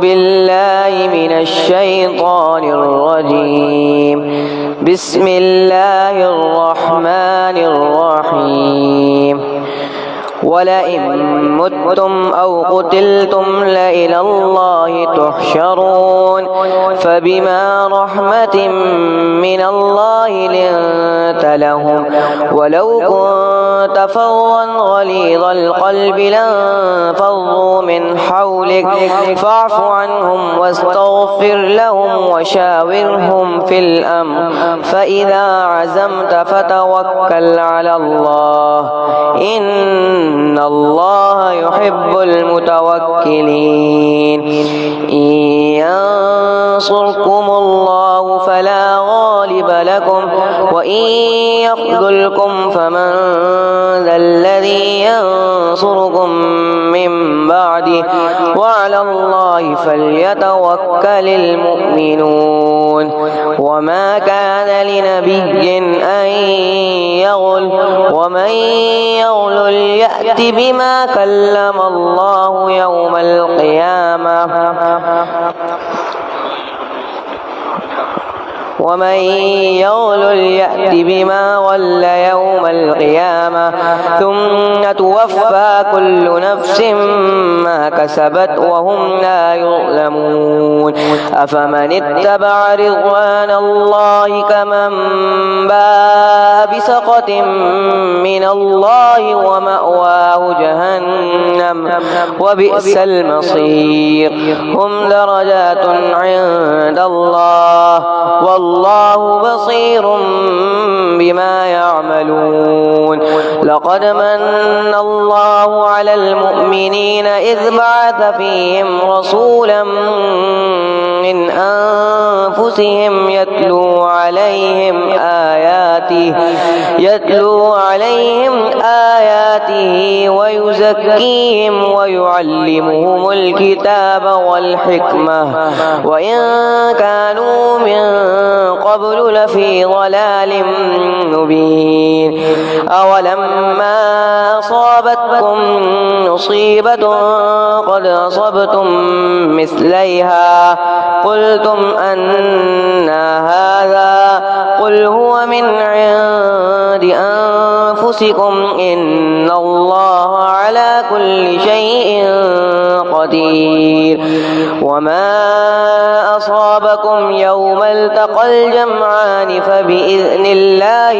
بالله من الشيطان الرجيم. بسم الله الرحمن الرحيم. ولئن متم أو قتلتم لإلى الله تحشرون. فبما رحمة من الله لنت لهم ولو كنت فظا غليظ القلب لانفضوا من حولك فاعف عنهم واستغفر لهم وشاورهم في الأمر فإذا عزمت فتوكل على الله إن الله يحب المتوكلين. إن ينصركم الله فلا غالب لكم وإن يخذلكم فمن ذا الذي ينصركم من بعده وعلى الله فليتوكل المؤمنون. وما كان لنبي أن يغل ومن يغل يأت بما كلم الله يوم القيامة ومن يغلل يأت بما غل يوم القيامة ثم توفى كل نفس ما كسبت وهم لا يظلمون. أفمن اتبع رضوان الله كمن باء بسخط من الله ومأواه جهنم وبئس المصير. هم درجات عند الله والله بصير بما يعملون. لقد من الله على المؤمنين إذ بعث فيهم رسولا من أنفسهم يتلو عليهم آياته ويزكيهم ويعلمهم الكتاب والحكمة وإن كانوا من قبل لفي ضلال مبين. أولما أصابتكم مصيبة قد أصبتم مثليها قلتم أنى هذا قل هو من عند أنفسكم إن الله على كل شيء قدير. وما أصابكم يوم التقى الجمعان فبإذن الله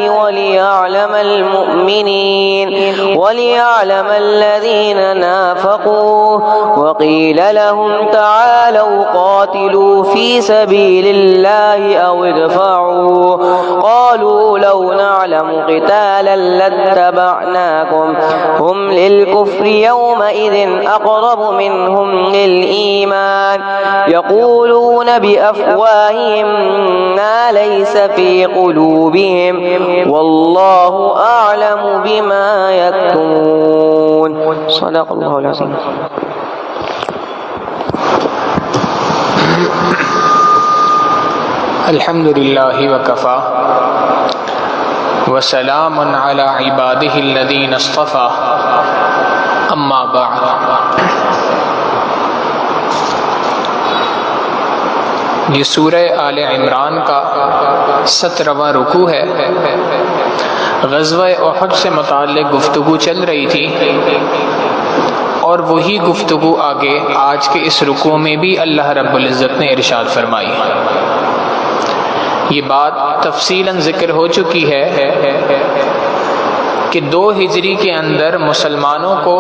وليعلم الذين نافقوا وقيل لهم تعالوا قاتلوا في سبيل الله أو ادفعوا قالوا لو نعلم قتالا لاتبعناكم هم للكفر يومئذ أقرب منهم للإيمان يقولون بأفواههم ما ليس في قلوبهم والله أعلم بما يكتمون. صدق الله العظيم. الحمد لله وكفى وسلام على عباده الذين اصطفى اما بعد. یہ سورہ آل عمران کا 17واں رکوع ہے. غزوہ احد سے متعلق گفتگو چل رہی تھی اور وہی گفتگو آگے آج کے اس رکوع میں بھی اللہ رب العزت نے ارشاد فرمائی. یہ بات تفصیلاً ذکر ہو چکی ہے کہ 2 ہجری کے اندر مسلمانوں کو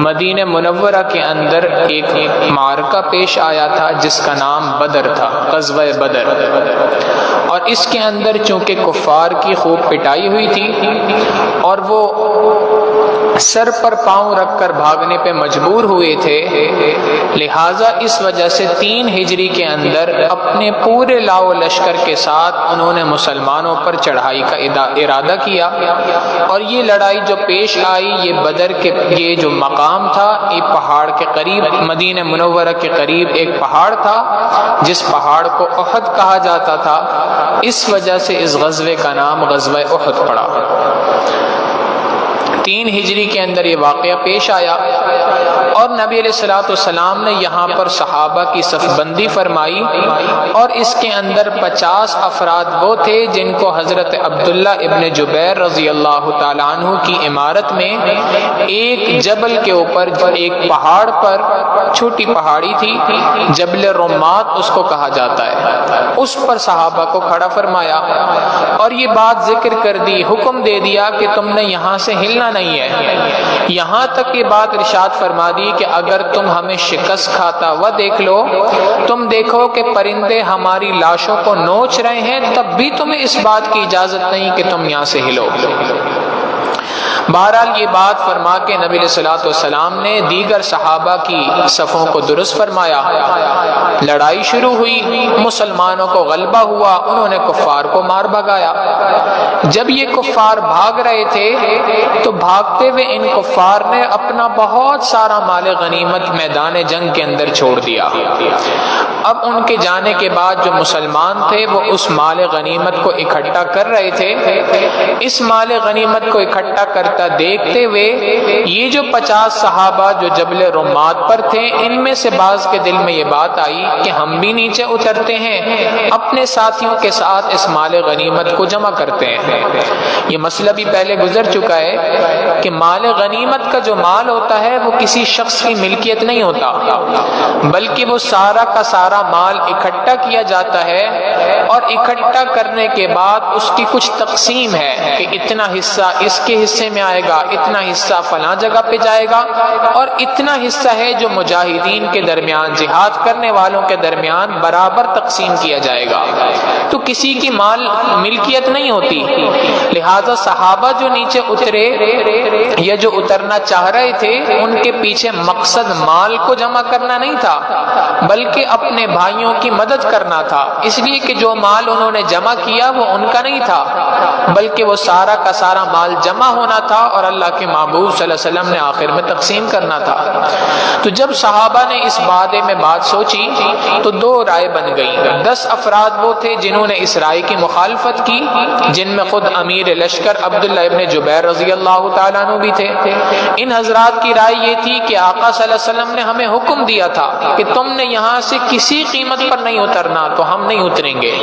مدینہ منورہ کے اندر ایک معرکہ پیش آیا تھا جس کا نام بدر تھا، غزوہ بدر. اور اس کے اندر چونکہ کفار کی خوب پٹائی ہوئی تھی اور وہ سر پر پاؤں رکھ کر بھاگنے پہ مجبور ہوئے تھے، لہٰذا اس وجہ سے 3 ہجری کے اندر اپنے پورے لاؤ لشکر کے ساتھ انہوں نے مسلمانوں پر چڑھائی کا ارادہ کیا. اور یہ لڑائی جو پیش آئی یہ بدر کے یہ جو مقام تھا یہ پہاڑ کے قریب مدینہ منورہ کے قریب ایک پہاڑ تھا جس پہاڑ کو احد کہا جاتا تھا. اس وجہ سے اس غزوے کا نام غزوہ احد پڑا. 3 ہجری کے اندر یہ واقعہ پیش آیا اور اور نبی علیہ الصلوۃ والسلام نے یہاں پر صحابہ کی صف بندی فرمائی، اور اس کے اندر 50 افراد وہ تھے جن کو حضرت عبداللہ ابن جبیر رضی اللہ تعالیٰ عنہ کی عمارت میں ایک جبل کے اوپر، ایک پہاڑ پر، چھوٹی پہاڑی تھی، جبل رمات اس کو کہا جاتا ہے، اس پر صحابہ کو کھڑا فرمایا اور یہ بات ذکر کر دی، حکم دے دیا کہ تم نے یہاں سے ہلنا نہیں ہے، یہاں تک یہ بات ارشاد فرما دی کہ اگر تم ہمیں شکست کھاتا ہوا دیکھ لو، تم دیکھو کہ پرندے ہماری لاشوں کو نوچ رہے ہیں، تب بھی تمہیں اس بات کی اجازت نہیں کہ تم یہاں سے ہلو۔ بہرحال یہ بات فرما کے نبی علیہ الصلوۃ والسلام نے دیگر صحابہ کی صفوں کو درست فرمایا، لڑائی شروع ہوئی، مسلمانوں کو غلبہ ہوا، انہوں نے کفار کو مار بھگایا۔ جب یہ کفار بھاگ رہے تھے تو بھاگتے ہوئے ان کفار نے اپنا بہت سارا مال غنیمت میدان جنگ کے اندر چھوڑ دیا۔ اب ان کے جانے کے بعد جو مسلمان تھے وہ اس مال غنیمت کو اکٹھا کر رہے تھے۔ اس مال غنیمت کو اکٹھا کرتا دیکھتے ہوئے یہ جو 50 صحابہ جو جبل رمات پر تھے، ان میں سے بعض کے دل میں یہ بات آئی کہ ہم بھی نیچے اترتے ہیں، اپنے ساتھیوں کے ساتھ اس مال غنیمت کو جمع کرتے ہیں۔ یہ مسئلہ بھی پہلے گزر چکا ہے کہ مال غنیمت کا جو مال ہوتا ہے وہ کسی شخص کی ملکیت نہیں ہوتا، بلکہ وہ سارا کا سارا مال اکٹھا کیا جاتا ہے، اور اکٹھا کرنے کے بعد اس کی کچھ تقسیم ہے کہ اتنا حصہ اس کے حصے میں آئے گا، اتنا حصہ فلاں جگہ پہ جائے گا، اور اتنا حصہ ہے جو مجاہدین کے درمیان، جہاد کرنے والوں کے درمیان برابر تقسیم کیا جائے گا۔ تو کسی کی مال ملکیت نہیں ہوتی، لہذا صحابہ جو نیچے اترے یا جو اترنا چاہ رہے تھے، ان کے پیچھے مقصد مال کو جمع کرنا نہیں تھا، بلکہ اپنے بھائیوں کی مدد کرنا تھا، اس لیے کہ جو مال انہوں نے جمع کیا وہ ان کا نہیں تھا، بلکہ وہ سارا کا سارا مال جمع ہونا تھا اور اللہ کے محبوب صلی اللہ علیہ وسلم نے آخر میں تقسیم کرنا تھا۔ تو جب صحابہ نے اس بارے میں بات سوچی تو 2 رائے بن گئی۔ 10 افراد وہ تھے جنہوں نے اس رائے کی مخالفت کی، جن میں خود امیر لشکر عبداللہ ابن جبیر رضی اللہ تعالیٰ عنہ بھی تھے۔ ان حضرات کی رائے یہ تھی کہ آقا صلی اللہ علیہ وسلم نے ہمیں حکم دیا تھا کہ تم نے یہاں سے کسی قیمت پر نہیں اترنا، تو ہم نہیں اتریں گے۔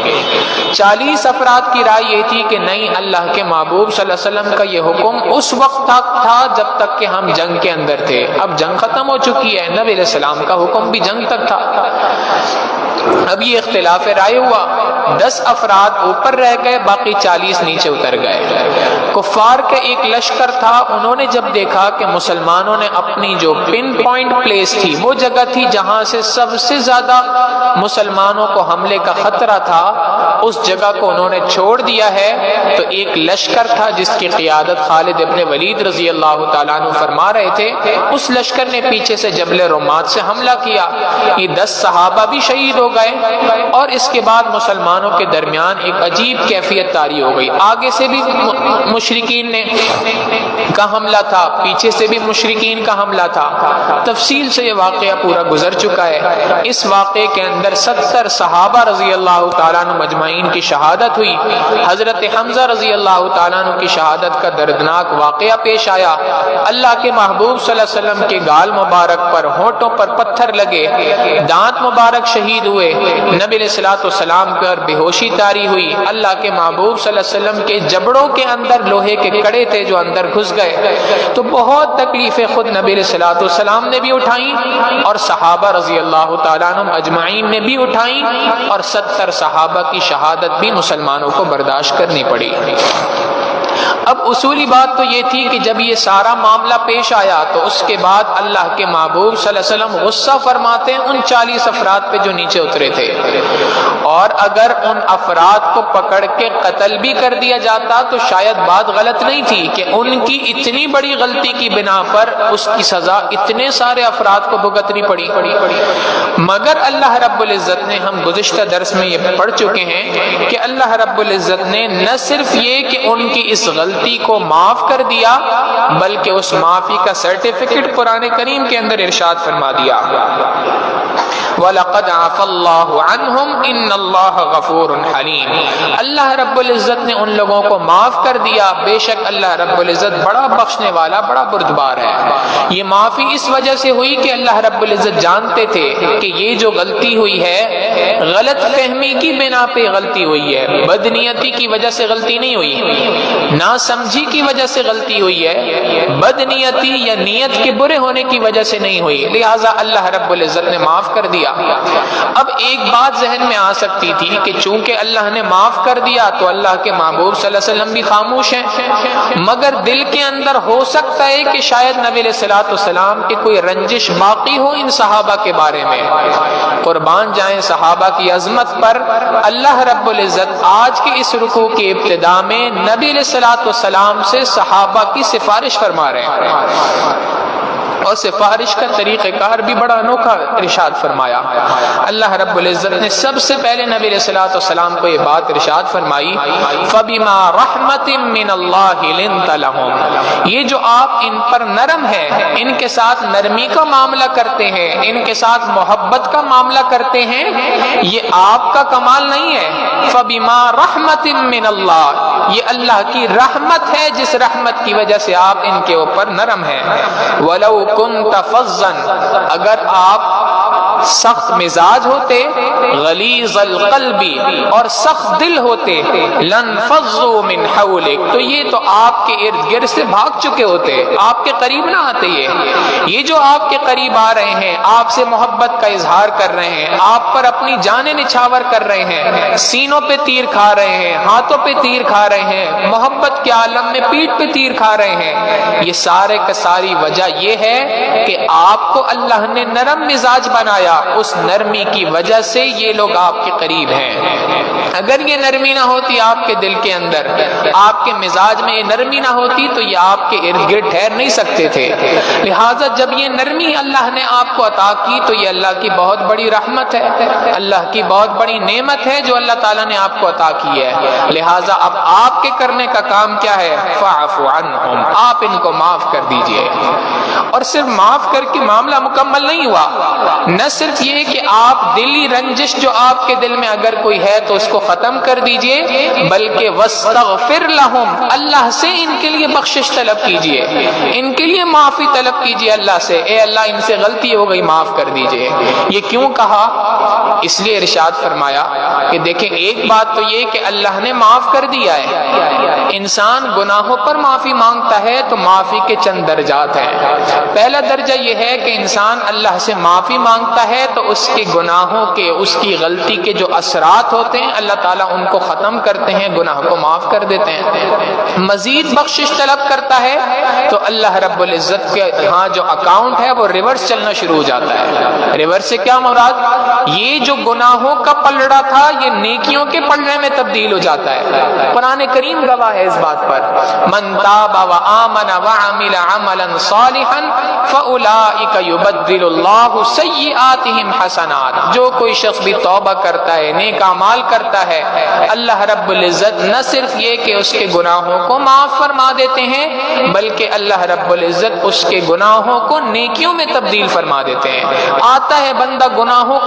40 افراد کی رائے یہ تھی کہ نہیں، اللہ کے محبوب صلی اللہ علیہ وسلم کا یہ حکم اس وقت تک تھا جب تک کہ ہم جنگ کے اندر تھے، اب جنگ ختم ہو چکی ہے، نبی علیہ السلام کا حکم بھی جنگ تک تھا۔ اب یہ اختلاف رائے ہوا، 10 افراد اوپر رہ گئے، باقی 40 نیچے اتر گئے۔ کفار کا ایک لشکر تھا، انہوں نے جب دیکھا کہ مسلمانوں نے اپنی جو پن پوائنٹ پلیس تھی، وہ جگہ تھی جہاں سے سب سے زیادہ مسلمانوں کو حملے کا خطرہ تھا، اس جگہ کو انہوں نے چھوڑ دیا ہے۔ تو ایک لشکر تھا جس کی قیادت خالد ابن ولید رضی اللہ تعالیٰ عنہ فرما رہے تھے، اس لشکر نے پیچھے سے جبل رمات سے حملہ کیا، یہ 10 صحابہ بھی شہید ہو گئے، اور اس کے بعد مسلمانوں کے درمیان ایک عجیب کیفیت طاری ہو گئی۔ آگے سے بھی مشرکین کا حملہ تھا، پیچھے سے بھی مشرکین کا حملہ تھا۔ تفصیل سے یہ واقعہ پورا گزر چکا ہے۔ اس واقعے کے اندر 70 صحابہ رضی اللہ تعالیٰ عنہ مجمعین کی شہادت ہوئی۔ حضرت حمزہ رضی اللہ تعالیٰ عنہ کی شہادت کا دردناک واقعہ پیش آیا۔ اللہ کے محبوب صلی اللہ علیہ وسلم کے گال مبارک پر، ہونٹوں پر پتھر لگے، دانت مبارک شہید ہوئے، نبی علیہ الصلوۃ والسلام پر بے ہوشی طاری ہوئی۔ اللہ کے محبوب صلی اللہ علیہ وسلم کے جبڑوں کے اندر لوہے کے کڑے تھے جو اندر گھس گئے۔ تو بہت تکلیفیں خود نبی علیہ الصلوۃ والسلام نے بھی اٹھائیں، اور صحابہ رضی اللہ تعالیٰ عنہ اجمعین نے بھی اٹھائیں، اور 70 صحابہ کی شہادت بھی مسلمانوں کو برداشت کرنی پڑی۔ اب اصولی بات تو یہ تھی کہ جب یہ سارا معاملہ پیش آیا تو اس کے بعد اللہ کے محبوب صلی اللہ علیہ وسلم غصہ فرماتے ہیں ان 40 افراد پہ جو نیچے اترے تھے، اور اگر ان افراد کو پکڑ کے قتل بھی کر دیا جاتا تو شاید بات غلط نہیں تھی کہ ان کی اتنی بڑی غلطی کی بنا پر اس کی سزا اتنے سارے افراد کو بھگتنی پڑی۔ مگر اللہ رب العزت نے، ہم گزشتہ درس میں یہ پڑھ چکے ہیں کہ اللہ رب العزت نے نہ صرف یہ کہ ان کی اس غلطی کو معاف کر دیا، بلکہ اس معافی کا سرٹیفکیٹ قرآن کریم کے اندر ارشاد فرما دیا، وَلَقَدْ عَفَا اللَّهُ عَنْهُمْ إِنَّ اللَّهَ غَفُورٌ حَلِيمٌ۔ اللہ رب العزت نے ان لوگوں کو معاف کر دیا، بے شک اللہ رب العزت بڑا بخشنے والا، بڑا بردبار ہے۔ یہ معافی اس وجہ سے ہوئی کہ اللہ رب العزت جانتے تھے کہ یہ جو غلطی ہوئی ہے غلط فہمی کی بنا پہ غلطی ہوئی ہے، بدنیتی کی وجہ سے غلطی نہیں ہوئی، ناسمجھی کی وجہ سے غلطی ہوئی ہے، بدنیتی یا نیت کے برے ہونے کی وجہ سے نہیں ہوئی، لہٰذا اللہ رب العزت نے معاف کر دیا۔ اب ایک بات ذہن میں آ سکتی تھی کہ چونکہ اللہ نے معاف کر دیا تو اللہ کے محبوب صلی اللہ علیہ وسلم بھی خاموش ہیں، مگر دل کے اندر ہو سکتا ہے کہ شاید نبی علیہ الصلوۃ والسلام کی کوئی رنجش باقی ہو ان صحابہ کے بارے میں۔ قربان جائیں صحابہ کی عظمت پر، اللہ رب العزت آج کے اس رکوع کی ابتدا میں نبی علیہ الصلوۃ والسلام سے صحابہ کی سفارش فرما رہے ہیں، اور سفارش کا طریقہ کار بھی بڑا انوکھا ارشاد فرمایا۔ اللہ رب العزت نے سب سے پہلے نبی علیہ الصلوۃ والسلام کو یہ بات ارشاد فرمائی، فَبِمَا رَحْمَةٍ مِّنَ اللَّهِ لِنْتَ لَهُمْ۔ یہ جو آپ ان پر نرم ہے، ان کے ساتھ نرمی کا معاملہ کرتے ہیں، ان کے ساتھ محبت کا معاملہ کرتے ہیں، یہ آپ کا کمال نہیں ہے، فَبِمَا رَحْمَةٍ مِّنَ اللَّهِ، یہ اللہ کی رحمت ہے جس رحمت کی وجہ سے آپ ان کے اوپر نرم ہیں۔ وَلَوْ كنت فظا، اگر آپ سخت مزاج ہوتے، غلیظ القلب، اور سخت دل ہوتے، لانفضوا من حولک، تو یہ تو آپ کے ارد گرد سے بھاگ چکے ہوتے، آپ کے قریب نہ آتے۔ یہ جو آپ کے قریب آ رہے ہیں، آپ سے محبت کا اظہار کر رہے ہیں، آپ پر اپنی جانیں نچھاور کر رہے ہیں، سینوں پہ تیر کھا رہے ہیں، ہاتھوں پہ تیر کھا رہے ہیں، محبت کے عالم میں پیٹھ پہ تیر کھا رہے ہیں، یہ سارے کا ساری وجہ یہ ہے کہ آپ کو اللہ نے نرم مزاج بنایا، اس نرمی کی وجہ سے یہ لوگ آپ کے قریب ہیں۔ اگر یہ نرمی نہ ہوتی آپ کے دل کے اندر، آپ کے مزاج میں یہ نرمی نہ ہوتی تو یہ آپ کے ارد گرد ٹھہر نہیں سکتے تھے۔ لہٰذا جب یہ نرمی اللہ نے آپ کو عطا کی تو یہ اللہ کی بہت بڑی رحمت ہے، اللہ کی بہت بڑی نعمت ہے جو اللہ تعالیٰ نے آپ کو عطا کی ہے۔ لہٰذا اب آپ کے کرنے کا کام کیا ہے؟ فاعف عنہم، آپ ان کو معاف کر دیجئے۔ اور صرف معاف کر کے معاملہ مکمل نہیں ہوا، نہ صرف یہ کہ آپ دلی رنجش جو آپ کے دل میں اگر کوئی ہے تو اس کو ختم کر دیجئے، بلکہ واستغفر لہم، اللہ سے ان کے لیے بخشش طلب کیجئے، ان کے لیے معافی طلب کیجئے اللہ سے، اے اللہ ان سے غلطی ہو گئی معاف کر دیجئے۔ یہ کیوں کہا؟ اس لیے ارشاد فرمایا کہ دیکھیں ایک بات تو یہ کہ اللہ نے معاف کر دیا ہے، انسان گناہوں پر معافی مانگتا ہے تو معافی کے چند درجات ہیں۔ پہلا درجہ یہ ہے کہ انسان اللہ سے معافی مانگتا ہے تو اس کے گناہوں کے، اس کی غلطی کے جو اثرات ہوتے ہیں اللہ تعالیٰ ان کو ختم کرتے ہیں، گناہ کو معاف کر دیتے ہیں۔ مزید بخشش طلب کرتا ہے تو اللہ رب العزت کے ہاں جو اکاؤنٹ ہے وہ ریورس چلنا شروع ہو جاتا ہے۔ ریورس سے کیا مراد؟ یہ جو گناہوں کا پلڑا تھا یہ نیکیوں کے پلڑے میں تبدیل ہو جاتا ہے۔ قرآن کریم گواہ ہے اس بات پر، من تاب وآمن وعمل عملا صالحا فأولئک یبدل اللہ سیئاتہم حسنات، جو کوئی شخص بھی توبہ کرتا ہے، نیک اعمال کرتا ہے، اللہ رب العزت نہ صرف یہ کہ اس کے گناہوں کو معاف فرما دیتے ہیں بلکہ اللہ رب العزت اس کے گناہوں کو نیکیوں میں تبدیل فرما دیتے ہیں۔ آتا ہے بندہ گناہوں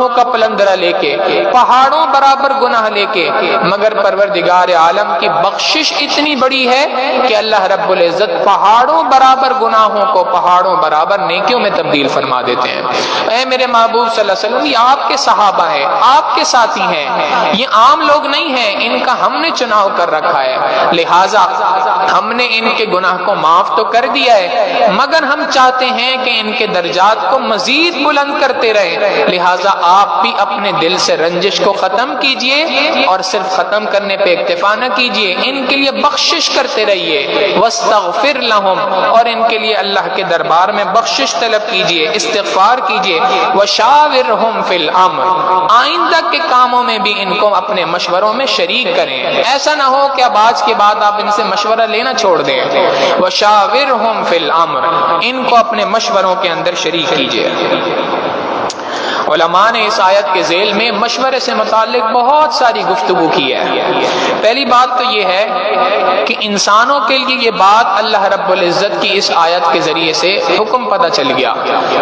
کا پلندرا لے کے، پہاڑوں برابر گناہ لے کے، مگر پروردگار عالم کی بخشش اتنی بڑی ہے کہ اللہ رب العزت پہاڑوں برابر گناہوں کو پہاڑوں برابر نیکیوں میں تبدیل فرما دیتے ہیں۔ اے میرے محبوب صلی اللہ علیہ وسلم، یہ آپ کے صحابہ ہیں، آپ کے ساتھی ہیں، یہ عام لوگ نہیں ہیں، ان کا ہم نے چناؤ کر رکھا ہے، لہٰذا ہم نے ان کے گناہ کو معاف تو کر دیا ہے مگر ہم چاہتے ہیں کہ ان کے درجات کو مزید بلند کرتے رہیں، لہٰذا آپ بھی اپنے دل سے رنجش کو ختم کیجئے، اور صرف ختم کرنے پہ اکتفا نہ کیجئے، ان کے لیے بخشش کرتے رہیے، واستغفر لہم، اور ان کے لیے اللہ کے دربار میں بخشش طلب کیجئے، استغفار کیجئے، وشاورہم فی الامر، آئندہ کے کاموں میں بھی ان کو اپنے مشوروں میں شریک کریں، ایسا نہ ہو کہ اب آج کے بعد آپ ان سے مشورہ لینا چھوڑ دیں، وشاورہم فی الامر، ان کو اپنے مشوروں کے اندر شریک کیجئے۔ علماء نے اس آیت کے ذیل میں مشورے سے متعلق بہت ساری گفتگو کی ہے۔ پہلی بات تو یہ ہے کہ انسانوں کے لیے یہ بات اللہ رب العزت کی اس آیت کے ذریعے سے حکم پتہ چل گیا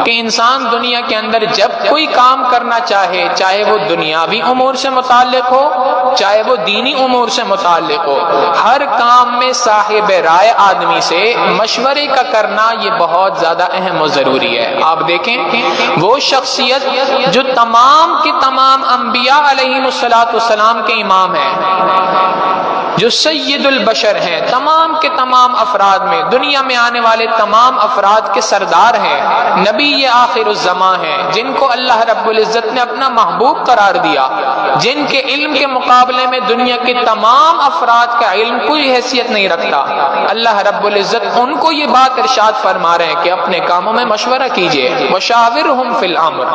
کہ انسان دنیا کے اندر جب کوئی کام کرنا چاہے، چاہے وہ دنیاوی امور سے متعلق ہو چاہے وہ دینی امور سے متعلق ہو، ہر کام میں صاحب رائے آدمی سے مشورے کا کرنا یہ بہت زیادہ اہم و ضروری ہے۔ آپ دیکھیں وہ شخصیت جو تمام کے تمام انبیاء علیہم السلام کے امام ہیں، جو سید البشر ہیں، تمام کے تمام افراد میں، دنیا میں آنے والے تمام افراد کے سردار ہیں، نبی آخر الزماں ہیں، جن کو اللہ رب العزت نے اپنا محبوب قرار دیا، جن کے علم کے مقابلے میں دنیا کے تمام افراد کا علم کوئی حیثیت نہیں رکھتا، اللہ رب العزت ان کو یہ بات ارشاد فرما رہے ہیں کہ اپنے کاموں میں مشورہ کیجئے، وشاورہم فی الامر،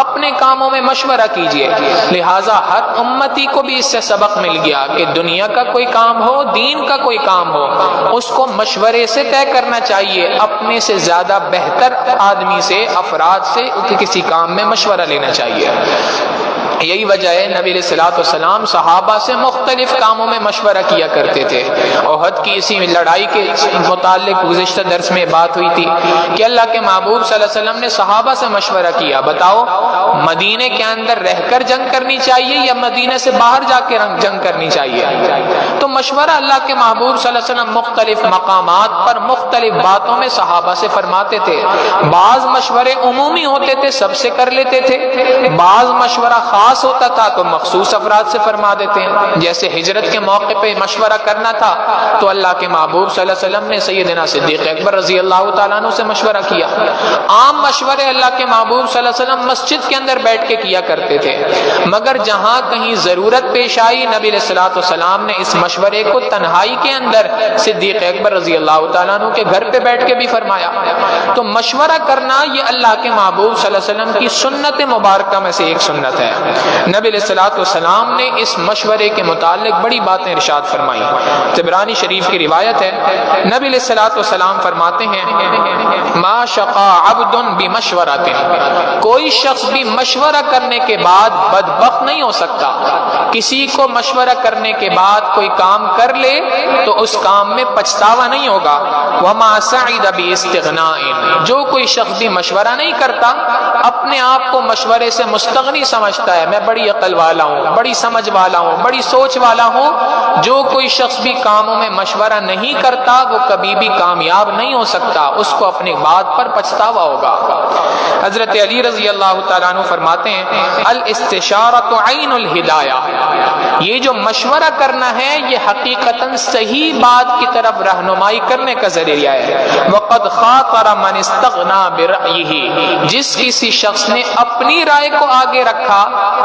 اپنے کاموں میں مشورہ کیجئے۔ لہٰذا ہر امتی کو بھی اس سے سبق مل گیا کہ دنیا کا کوئی کام ہو، دین کا کوئی کام ہو، اس کو مشورے سے طے کرنا چاہیے، اپنے سے زیادہ بہتر آدمی سے، افراد سے کسی کام میں مشورہ لینا چاہیے۔ یہی وجہ ہے نبی علیہ الصلوۃ والسلام صحابہ سے مختلف کاموں میں مشورہ کیا کرتے تھے۔ احد کی اسی لڑائی کے متعلق گزشتہ درس میں بات ہوئی تھی کہ اللہ کے محبوب صلی اللہ علیہ وسلم نے صحابہ سے مشورہ کیا، بتاؤ مدینے کے اندر رہ کر جنگ کرنی چاہیے یا مدینے سے باہر جا کے جنگ کرنی چاہیے؟ تو مشورہ اللہ کے محبوب صلی اللہ علیہ وسلم مختلف مقامات پر مختلف باتوں میں صحابہ سے فرماتے تھے۔ بعض مشورے عمومی ہوتے تھے، سب سے کر لیتے تھے، بعض مشورہ خاص ہوتا تھا تو مخصوص افراد سے فرما دیتے ہیں۔ جیسے ہجرت کے موقع پہ مشورہ کرنا تھا تو اللہ کے محبوب صلی اللہ علیہ وسلم نے سیدنا صدیق اکبر رضی اللہ تعالیٰ عنہ سے مشورہ کیا۔ عام مشورے اللہ کے محبوب صلی اللہ علیہ وسلم مسجد کے اندر بیٹھ کے کیا کرتے تھے، مگر جہاں کہیں ضرورت پیش آئی نبی علیہ الصلوۃ والسلام نے اس مشورے کو تنہائی کے اندر صدیق اکبر رضی اللہ تعالیٰ عنہ کے گھر پہ بیٹھ کے بھی فرمایا۔ تو مشورہ کرنا یہ اللہ کے محبوب صلی اللہ علیہ وسلم کی سنت مبارکہ میں سے ایک سنت ہے۔ نبی علیہ الصلوۃ والسلام نے اس مشورے کے متعلق بڑی باتیں ارشاد فرمائی۔ طبرانی شریف کی روایت ہے، نبی علیہ الصلوۃ والسلام فرماتے ہیں ما شقا عبد بمشورۃ، کوئی شخص بھی مشورہ کرنے کے بعد بدبخت نہیں ہو سکتا۔ کسی کو مشورہ کرنے کے بعد کوئی کام کر لے تو اس کام میں پچھتاوا نہیں ہوگا۔ وما سعد باستغناء، جو کوئی شخص بھی مشورہ نہیں کرتا، اپنے آپ کو مشورے سے مستغنی سمجھتا ہے، میں بڑی عقل والا ہوں، بڑی سمجھ والا ہوں، بڑی سوچ والا ہوں، جو کوئی شخص بھی کاموں میں مشورہ نہیں کرتا وہ کبھی بھی کامیاب نہیں ہو سکتا، اس کو اپنی بات پر پچھتاوا ہوگا۔ حضرت علی رضی اللہ تعالیٰ عنہ فرماتے ہیں الاستشارۃ عین الہدایہ، یہ جو مشورہ کرنا ہے یہ حقیقتاً صحیح بات کی طرف رہنمائی کرنے کا ذریعہ ہے۔ وقد خاطر من استغنى برأیہ، جس کسی شخص نے اپنی رائے کو آگے رکھا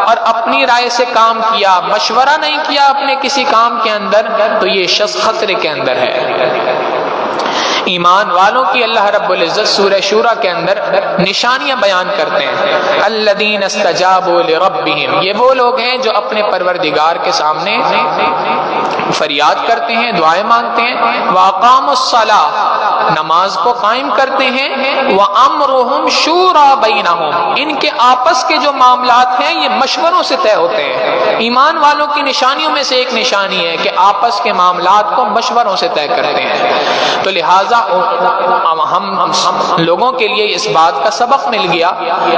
اور اپنی رائے سے کام کیا، مشورہ نہیں کیا اپنے کسی کام کے اندر، تو یہ شخص خطرے کے اندر ہے۔ ایمان والوں کی اللہ رب العزت سورہ شورى کے اندر نشانیاں بیان کرتے ہیں۔ الذین استجابوا لربہم، یہ وہ لوگ ہیں جو اپنے پروردگار کے سامنے فریاد کرتے ہیں، دعائیں مانگتے ہیں۔ واقاموا الصلاۃ، نماز کو قائم کرتے ہیں۔ وامرهم شورى بینہم، ان کے آپس کے جو معاملات ہیں یہ مشوروں سے طے ہوتے ہیں۔ ایمان والوں کی نشانیوں میں سے ایک نشانی ہے کہ آپس کے معاملات کو مشوروں سے طے کرتے ہیں۔ تو لہٰذا ہم لوگوں کے لیے اس بات کا سبق مل گیا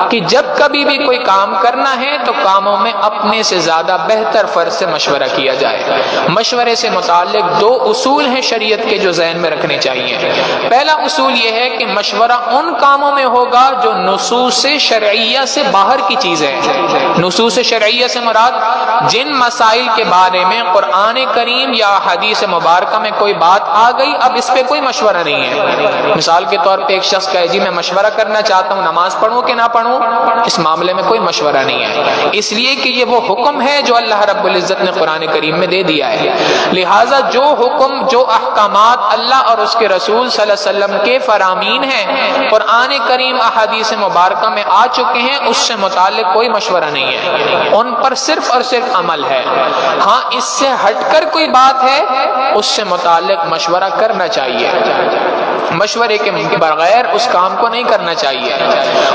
کہ جب کبھی بھی کوئی کام کرنا ہے تو کاموں میں اپنے سے زیادہ بہتر فرد سے مشورہ کیا جائے۔ مشورے سے متعلق دو اصول ہیں شریعت کے جو ذہن میں رکھنے چاہیے۔ پہلا اصول یہ ہے کہ مشورہ ان کاموں میں ہوگا جو نصوص شرعیہ سے باہر کی چیز ہے۔ نصوص شرعیہ سے مراد جن مسائل کے بارے میں قرآن کریم یا حدیث مبارکہ میں کوئی بات آ گئی، اب اس پہ کوئی مشورہ نہیں ہے۔ مثال کے طور پہ ایک شخص کہے جی میں مشورہ کرنا چاہتا ہوں نماز پڑھوں کہ نہ پڑھوں، اس معاملے میں کوئی مشورہ نہیں ہے، اس لیے کہ یہ وہ حکم ہے جو اللہ رب العزت نے قرآن کریم میں دے دیا ہے۔ لہٰذا جو حکم، جو احکامات اللہ اور اس کے رسول صلی اللہ علیہ وسلم کے فرامین ہیں، قرآن کریم احادیث مبارکہ میں آ چکے ہیں، اس سے متعلق کوئی مشورہ نہیں ہے، ان پر صرف اور صرف عمل ہے۔ ہاں اس سے ہٹ کر کوئی بات ہے اس سے متعلق مشورہ کرنا چاہیے۔ مشورے کے بغیر اس کام کو نہیں کرنا چاہیے،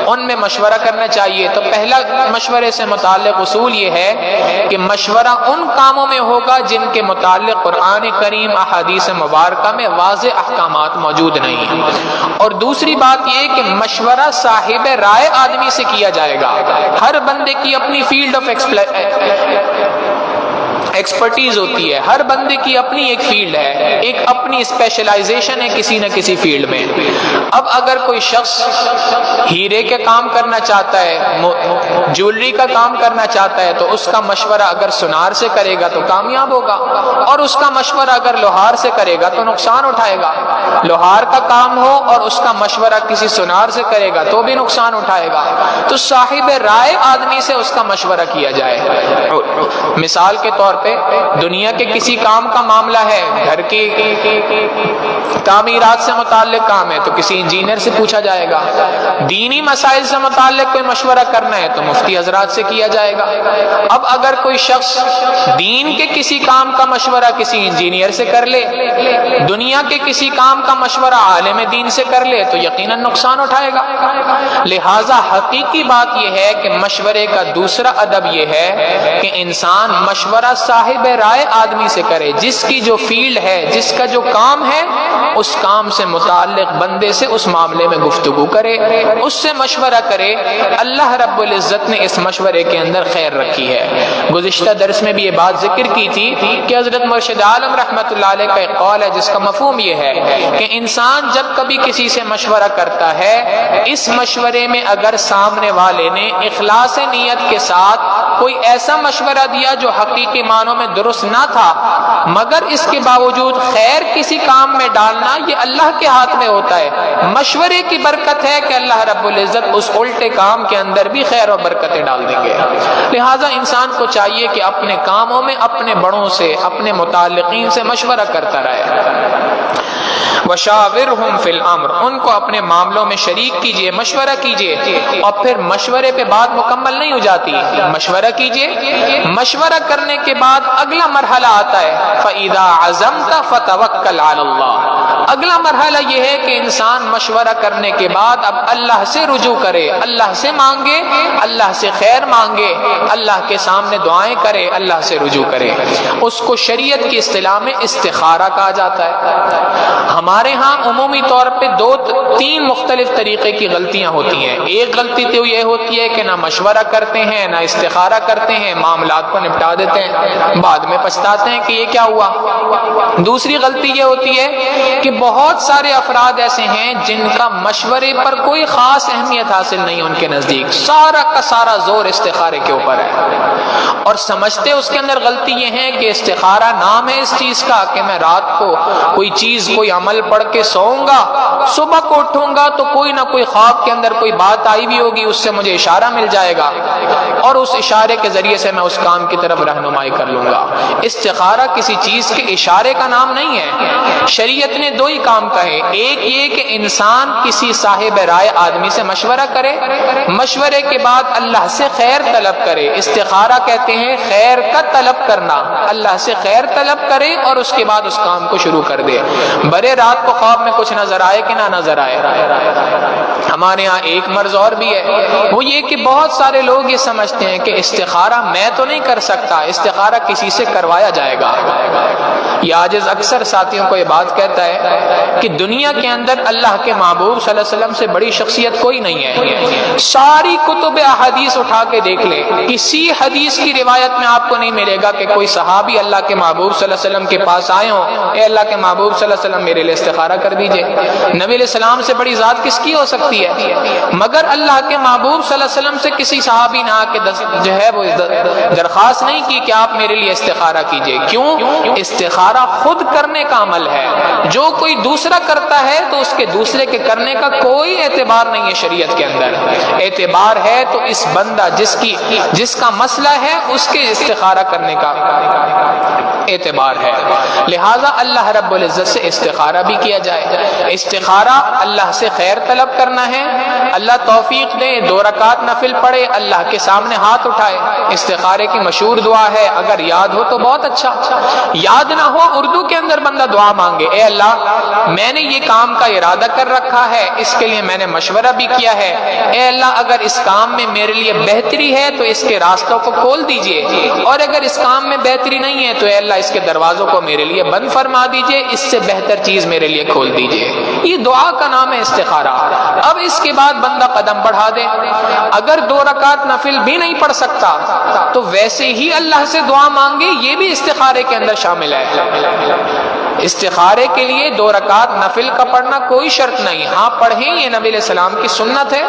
ان میں مشورہ کرنا چاہیے۔ تو پہلا مشورے سے متعلق اصول یہ ہے کہ مشورہ ان کاموں میں ہوگا جن کے متعلق قرآن کریم احادیث مبارکہ میں واضح احکامات موجود نہیں ہیں۔ اور دوسری بات یہ کہ مشورہ صاحب رائے آدمی سے کیا جائے گا۔ ہر بندے کی اپنی فیلڈ آف ایکسپرٹیز ہوتی ہے، ہر بندے کی اپنی ایک فیلڈ ہے، ایک اپنی اسپیشلائزیشن ہے کسی نہ کسی فیلڈ میں۔ اب اگر کوئی شخص ہیرے کے کام کرنا چاہتا ہے، جویلری کا کام کرنا چاہتا ہے، تو اس کا مشورہ اگر سونار سے کرے گا تو کامیاب ہوگا، اور اس کا مشورہ اگر لوہار سے کرے گا تو نقصان اٹھائے گا۔ لوہار کا کام ہو اور اس کا مشورہ کسی سونار سے کرے گا تو بھی نقصان اٹھائے گا۔ تو صاحب رائے آدمی سے اس کا مشورہ کیا جائے۔ مثال کے طور پہ دنیا کے کسی کام کا معاملہ ہے، گھر کی تعمیرات سے متعلق کام ہے تو کسی انجینئر سے پوچھا جائے گا۔ دینی مسائل سے متعلق کوئی مشورہ کرنا ہے تو مفتی حضرات سے کیا جائے گا۔ اب اگر کوئی شخص دین کے کسی کام کا مشورہ کسی انجینئر سے کر لے، دنیا کے کسی کام کا مشورہ عالم دین سے کر لے تو یقیناً نقصان اٹھائے گا۔ لہٰذا حقیقی بات یہ ہے کہ مشورے کا دوسرا ادب یہ ہے کہ انسان مشورہ صاحب رائے آدمی سے کرے، جس کی جو فیلڈ ہے، جس کا جو کام ہے، اس کام سے متعلق بندے سے اس معاملے میں گفتگو کرے، اس سے مشورہ کرے۔ اللہ رب العزت نے اس مشورے کے اندر خیر رکھی ہے۔ گزشتہ درس میں بھی یہ بات ذکر کی تھی کہ حضرت مرشد عالم رحمۃ اللہ علیہ کا ایک قول ہے جس کا مفہوم یہ ہے کہ انسان جب کبھی کسی سے مشورہ کرتا ہے، اس مشورے میں اگر سامنے والے نے اخلاص نیت کے ساتھ کوئی ایسا مشورہ دیا جو حقیقی معنوں میں درست نہ تھا، مگر اس کے باوجود خیر کسی کام میں ڈالنا یہ اللہ کے ہاتھ میں ہوتا ہے۔ مشورے کی برکت ہے کہ اللہ رب العزت اس الٹے کام کے اندر بھی خیر و برکتیں ڈال دیں گے۔ لہٰذا انسان کو چاہیے کہ اپنے کاموں میں اپنے بڑوں سے، اپنے متعلقین سے مشورہ کرتا رہے۔ وَشَاوِرْهُمْ فِي الْأَمْرِ، ان کو اپنے معاملوں میں شریک کیجئے، مشورہ کیجئے۔ اور پھر مشورے پہ بات مکمل نہیں ہو جاتی، مشورہ کیجئے، مشورہ کرنے کے بعد اگلا مرحلہ آتا ہے فَإِذَا عَزَمْتَ فَتَوَكَّلْ عَلَى اللَّهِ۔ اگلا مرحلہ یہ ہے کہ انسان مشورہ کرنے کے بعد اب اللہ سے رجوع کرے، اللہ سے مانگے، اللہ سے خیر مانگے، اللہ کے سامنے دعائیں کرے، اللہ سے رجوع کرے۔ اس کو شریعت کی اصطلاح میں استخارہ کہا جاتا ہے۔ ہمارے ہاں عمومی طور پہ تین مختلف طریقے کی غلطیاں ہوتی ہیں۔ ایک غلطی تو یہ ہوتی ہے کہ نہ مشورہ کرتے ہیں، نہ استخارہ کرتے ہیں، معاملات کو نپٹا دیتے ہیں، بعد میں پچھتاتے ہیں کہ یہ کیا ہوا۔ دوسری غلطی یہ ہوتی ہے کہ بہت سارے افراد ایسے ہیں جن کا مشورے پر کوئی خاص اہمیت حاصل نہیں، ان کے نزدیک سارا کا سارا زور استخارے کے اوپر ہے، اور سمجھتے اس کے اندر غلطی یہ ہے کہ استخارہ نام ہے اس چیز کا کہ میں رات کو کوئی چیز، کوئی عمل پڑھ کے سوؤں گا، صبح کو اٹھوں گا تو کوئی نہ کوئی خواب کے اندر کوئی بات آئی بھی ہوگی، اس سے مجھے اشارہ مل جائے گا اور اس اشارے کے ذریعے سے میں اس کام کی طرف رہنمائی کر لوں گا۔ استخارہ کسی چیز کے اشارے کا نام نہیں ہے۔ شریعت نے دو ہی کام کہے، ایک یہ کہ انسان کسی صاحب رائے آدمی سے مشورہ کرے، مشورے کے بعد اللہ سے خیر طلب کرے۔ استخارہ کہتے ہیں خیر کا طلب کرنا، اللہ سے خیر طلب کرے اور اس کے بعد اس کام کو شروع کر دے۔ برے رات کو خواب میں کچھ نظر آئے کہ نہ نظر آئے۔ ہمارے یہاں ایک مرض اور بھی ہے، وہ یہ کہ بہت سارے لوگ یہ سمجھتے ہیں کہ استخارہ میں تو نہیں کر سکتا، استخارہ کسی سے کروایا جائے گا۔ یہ عاجز اکثر ساتھیوں کو یہ بات کہتا ہے کہ دنیا کے اندر اللہ کے محبوب صلی اللہ علیہ وسلم سے بڑی شخصیت کوئی نہیں ہے۔ ساری کتب احادیث اٹھا کے دیکھ لے، کسی حدیث کی روایت میں آپ کو نہیں ملے گا کہ کوئی صحابی اللہ کے محبوب صلی اللہ علیہ وسلم کے پاس آئے ہوں، اے اللہ کے محبوب صلی اللہ علیہ وسلم میرے لیے استخارہ کر دیجئے۔ نبی علیہ السلام سے بڑی ذات کس کی ہو سکتی ہے؟ مگر اللہ کے محبوب صلی اللہ علیہ وسلم سے کسی صحابی نے آ کے جو ہے وہ درخواست نہیں کی کہ آپ میرے لیے استخارہ کیجئے۔ کیوں؟ استخارہ خود کرنے کا عمل ہے، جو کوئی دوسرا کرتا ہے تو اس کے دوسرے کے کرنے کا کوئی اعتبار نہیں ہے شریعت کے اندر۔ اعتبار ہے تو اس بندہ جس کا مسئلہ ہے اس کے استخارہ کرنے کا اعتبار ہے۔ لہٰذا اللہ رب العزت سے استخارہ بھی کیا جائے۔ استخارہ اللہ سے خیر طلب کرنا ہے، اللہ توفیق دے، 2 رکعت نفل پڑھے، اللہ کے سامنے ہاتھ اٹھائے۔ استخارے کی مشہور دعا ہے، اگر یاد ہو تو بہت اچھا، یاد نہ ہو اردو کے اندر بندہ دعا مانگے، اے اللہ اللہ میں نے یہ کام کا ارادہ کر رکھا ہے، اس کے لیے میں نے مشورہ بھی کیا ہے، اے اللہ اگر اس کام میں میرے لیے بہتری ہے تو اس کے راستوں کو کھول دیجئے، اور اگر اس کام میں بہتری نہیں ہے تو اے اللہ اس کے دروازوں کو میرے لیے بند فرما دیجئے، اس سے بہتر چیز میرے لیے کھول دیجئے۔ یہ دعا کا نام ہے استخارہ۔ اب اس کے بعد بندہ قدم بڑھا دے، اگر 2 رکعت نفل بھی نہیں پڑھ سکتا تو ویسے ہی اللہ سے دعا مانگے، یہ بھی استخارے کے اندر شامل ہے۔ استخارے کے لیے 2 رکعت نفل کا پڑھنا کوئی شرط نہیں، ہاں پڑھیں، یہ نبی علیہ السلام کی سنت ہے،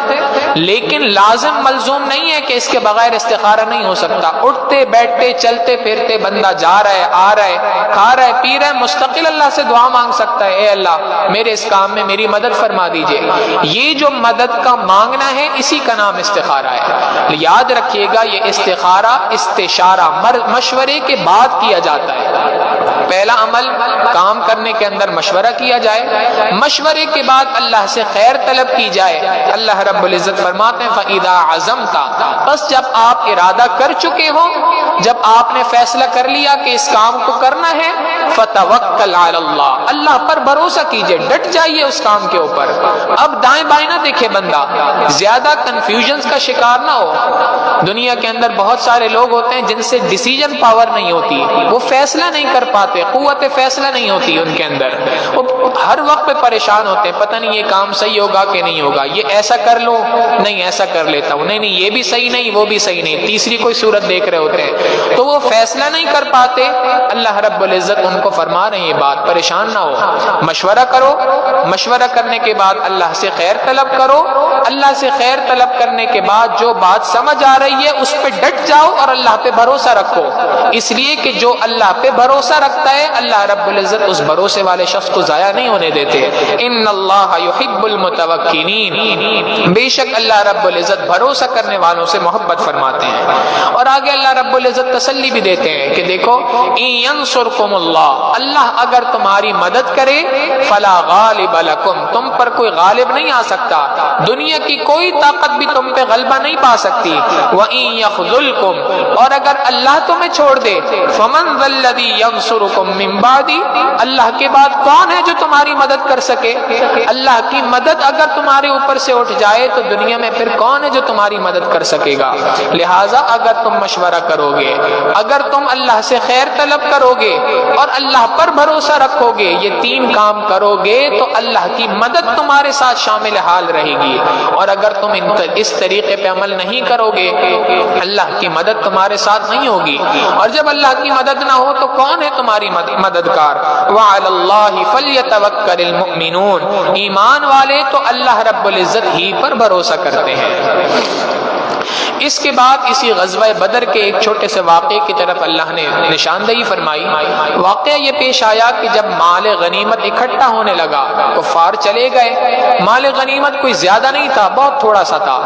لیکن لازم ملزوم نہیں ہے کہ اس کے بغیر استخارہ نہیں ہو سکتا۔ اٹھتے بیٹھتے چلتے پھرتے بندہ جا رہا ہے، آ رہا ہے، کھا رہا ہے، پی رہا ہے، مستقل اللہ سے دعا مانگ سکتا ہے، اے اللہ میرے اس کام میں میری مدد فرما دیجئے۔ یہ جو مدد کا مانگنا ہے اسی کا نام استخارہ ہے۔ یاد رکھیے گا یہ استخارہ استشارہ مشورے کے بعد کیا جاتا ہے۔ پہلا عمل کام کرنے کے اندر مشورہ کیا جائے، مشورے کے بعد اللہ سے خیر طلب کی جائے۔ اللہ رب العزت فرماتے ہیں فَإِذَا عَزَمْتَ، بس جب آپ ارادہ کر چکے ہو، جب آپ نے فیصلہ کر لیا کہ اس کام کو کرنا ہے، فَتَوَكَّلْ عَلَى اللَّهِ، اللہ پر بھروسہ کیجئے، ڈٹ جائیے اس کام کے اوپر۔ اب دائیں بائیں نہ دیکھے بندہ، زیادہ کنفیوژنز کا شکار نہ ہو۔ دنیا کے اندر بہت سارے لوگ ہوتے ہیں جن سے ڈیسیجن پاور نہیں ہوتی، وہ فیصلہ نہیں کر پاتے، قوت فیصلہ نہیں ہوتی ان کے اندر، وہ ہر وقت پہ پریشان ہوتے ہیں، پتہ نہیں یہ کام صحیح ہوگا کہ نہیں ہوگا، یہ ایسا کر لوں، نہیں ایسا کر لیتا ہوں، نہیں یہ بھی صحیح نہیں وہ بھی صحیح نہیں، تیسری کوئی صورت دیکھ رہے ہوتے ہیں، تو وہ فیصلہ نہیں کر پاتے۔ اللہ رب العزت ان کو فرما رہے ہیں یہ بات، پریشان نہ ہو، مشورہ کرو، مشورہ کرنے کے بعد اللہ سے خیر طلب کرو، اللہ سے خیر طلب کرنے کے بعد جو بات سمجھ آ رہی ہے اس پہ ڈٹ جاؤ اور اللہ پہ بھروسہ رکھو، اس لیے کہ جو اللہ پہ بھروسہ رکھتا ہے اللہ رب العزت اس بھروسے والے شخص کو ضائع نہیں ہونے دیتے۔ ان اللہ یحب المتوکلین، بے شک اللہ رب العزت بھروسہ کرنے والوں سے محبت فرماتے ہیں۔ اور آگے اللہ رب العزت تسلی بھی دیتے ہیں کہ دیکھو ان ینصرکم اللہ، اللہ اگر تمہاری مدد کرے فلا غالب لکم، تم پر کوئی غالب نہیں آ سکتا، دنیا کی کوئی طاقت بھی تم پہ غلبہ نہیں پا سکتی۔ وَإِن يَخْذُلْكُمْ، اور اگر اللہ تمہیں چھوڑ دے، فَمَنْ ذَا الَّذِي يَنصُرُكُم مِّن بَعْدِي، اللہ کے بعد کون ہے جو تمہاری مدد کر سکے؟ اللہ کی مدد اگر تمہارے اوپر سے اٹھ جائے تو دنیا میں پھر کون ہے جو تمہاری مدد کر سکے گا؟ لہٰذا اگر تم مشورہ کرو گے، اگر تم اللہ سے خیر طلب کرو گے اور اللہ پر بھروسہ رکھو گے، یہ 3 کام کرو گے تو اللہ کی مدد تمہارے ساتھ شامل حال رہے گی، اور اگر تم اس طریقے پہ عمل نہیں کرو گے اللہ کی مدد تمہارے ساتھ نہیں ہوگی، اور جب اللہ کی مدد نہ ہو تو کون ہے تمہاری مددگار؟ وَعَلَى اللَّهِ فَلْيَتَوَكَّلِ الْمُؤْمِنُونَ، ایمان والے تو اللہ رب العزت ہی پر بھروسہ کرتے ہیں۔ اس کے بعد اسی غزوہ بدر کے ایک چھوٹے سے واقعے کی طرف اللہ نے نشاندہی فرمائی۔ واقعہ یہ پیش آیا کہ جب مال غنیمت اکٹھا ہونے لگا، کفار چلے گئے، مال غنیمت کوئی زیادہ نہیں تھا، بہت تھوڑا سا تھا۔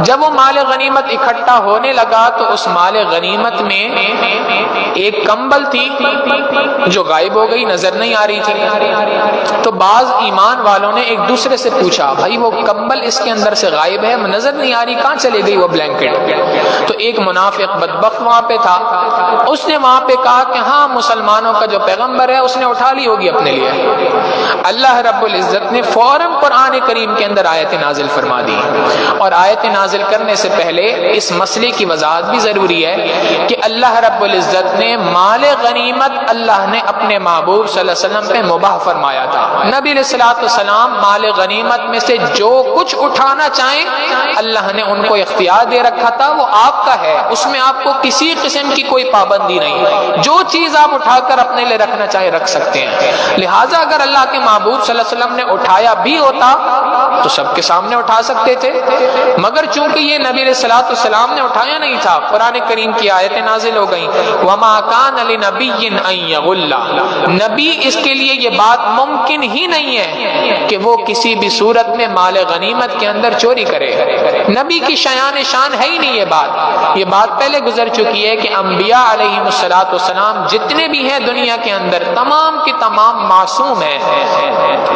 جب وہ مال غنیمت اکٹھا ہونے لگا تو اس مال غنیمت میں ایک کمبل تھی جو غائب ہو گئی، نظر نہیں آ رہی تھی۔ تو بعض ایمان والوں نے ایک دوسرے سے پوچھا بھائی وہ کمبل اس کے اندر سے غائب ہے، نظر نہیں آ رہی، کہاں چلے گئی وہ بلینکٹ؟ تو ایک منافق بدبخت وہاں پہ تھا، اس نے وہاں پہ کہا کہ ہاں مسلمانوں کا جو پیغمبر ہے اس نے اٹھا لی ہوگی اپنے لیے۔ اللہ رب العزت نے فوراً قرآن کریم کے اندر آیت نازل فرما دی، اور آیت نازل کرنے سے پہلے اس مسئلے کی وضاحت بھی ضروری ہے کہ اللہ رب العزت نے مال غنیمت اللہ نے اپنے محبوب صلی اللہ علیہ وسلم پہ مباح فرمایا تھا۔ نبی علیہ السلام مال غنیمت میں سے جو کچھ اٹھانا چاہیں اللہ نے ان کو اختیار دے رکھا تھا، وہ آپ کا ہے، اس میں آپ کو کسی قسم کی کوئی پابندی نہیں، جو چیز آپ اٹھا کر اپنے لیے رکھنا چاہیں رکھ سکتے ہیں۔ لہٰذا اگر اللہ کے محبوب صلی اللہ علیہ وسلم نے اٹھایا بھی ہوتا تو سب کے سامنے اٹھا سکتے تھے، مگر چونکہ یہ نبی علیہ السلام نے اٹھایا نہیں تھا، قرآن کریم کی آیتیں نازل ہو گئیں وَمَا كَانَ لِنَبِيٍّ أَن يَغُلَّ، نبی اس کے لیے یہ بات ممکن ہی نہیں ہے کہ وہ کسی بھی صورت میں مال غنیمت کے اندر چوری کرے، نبی کی شان ہے ہی نہیں یہ بات پہلے گزر چکی ہے کہ انبیاء علیہم السلام جتنے بھی ہیں دنیا کے اندر تمام کے تمام معصوم ہیں۔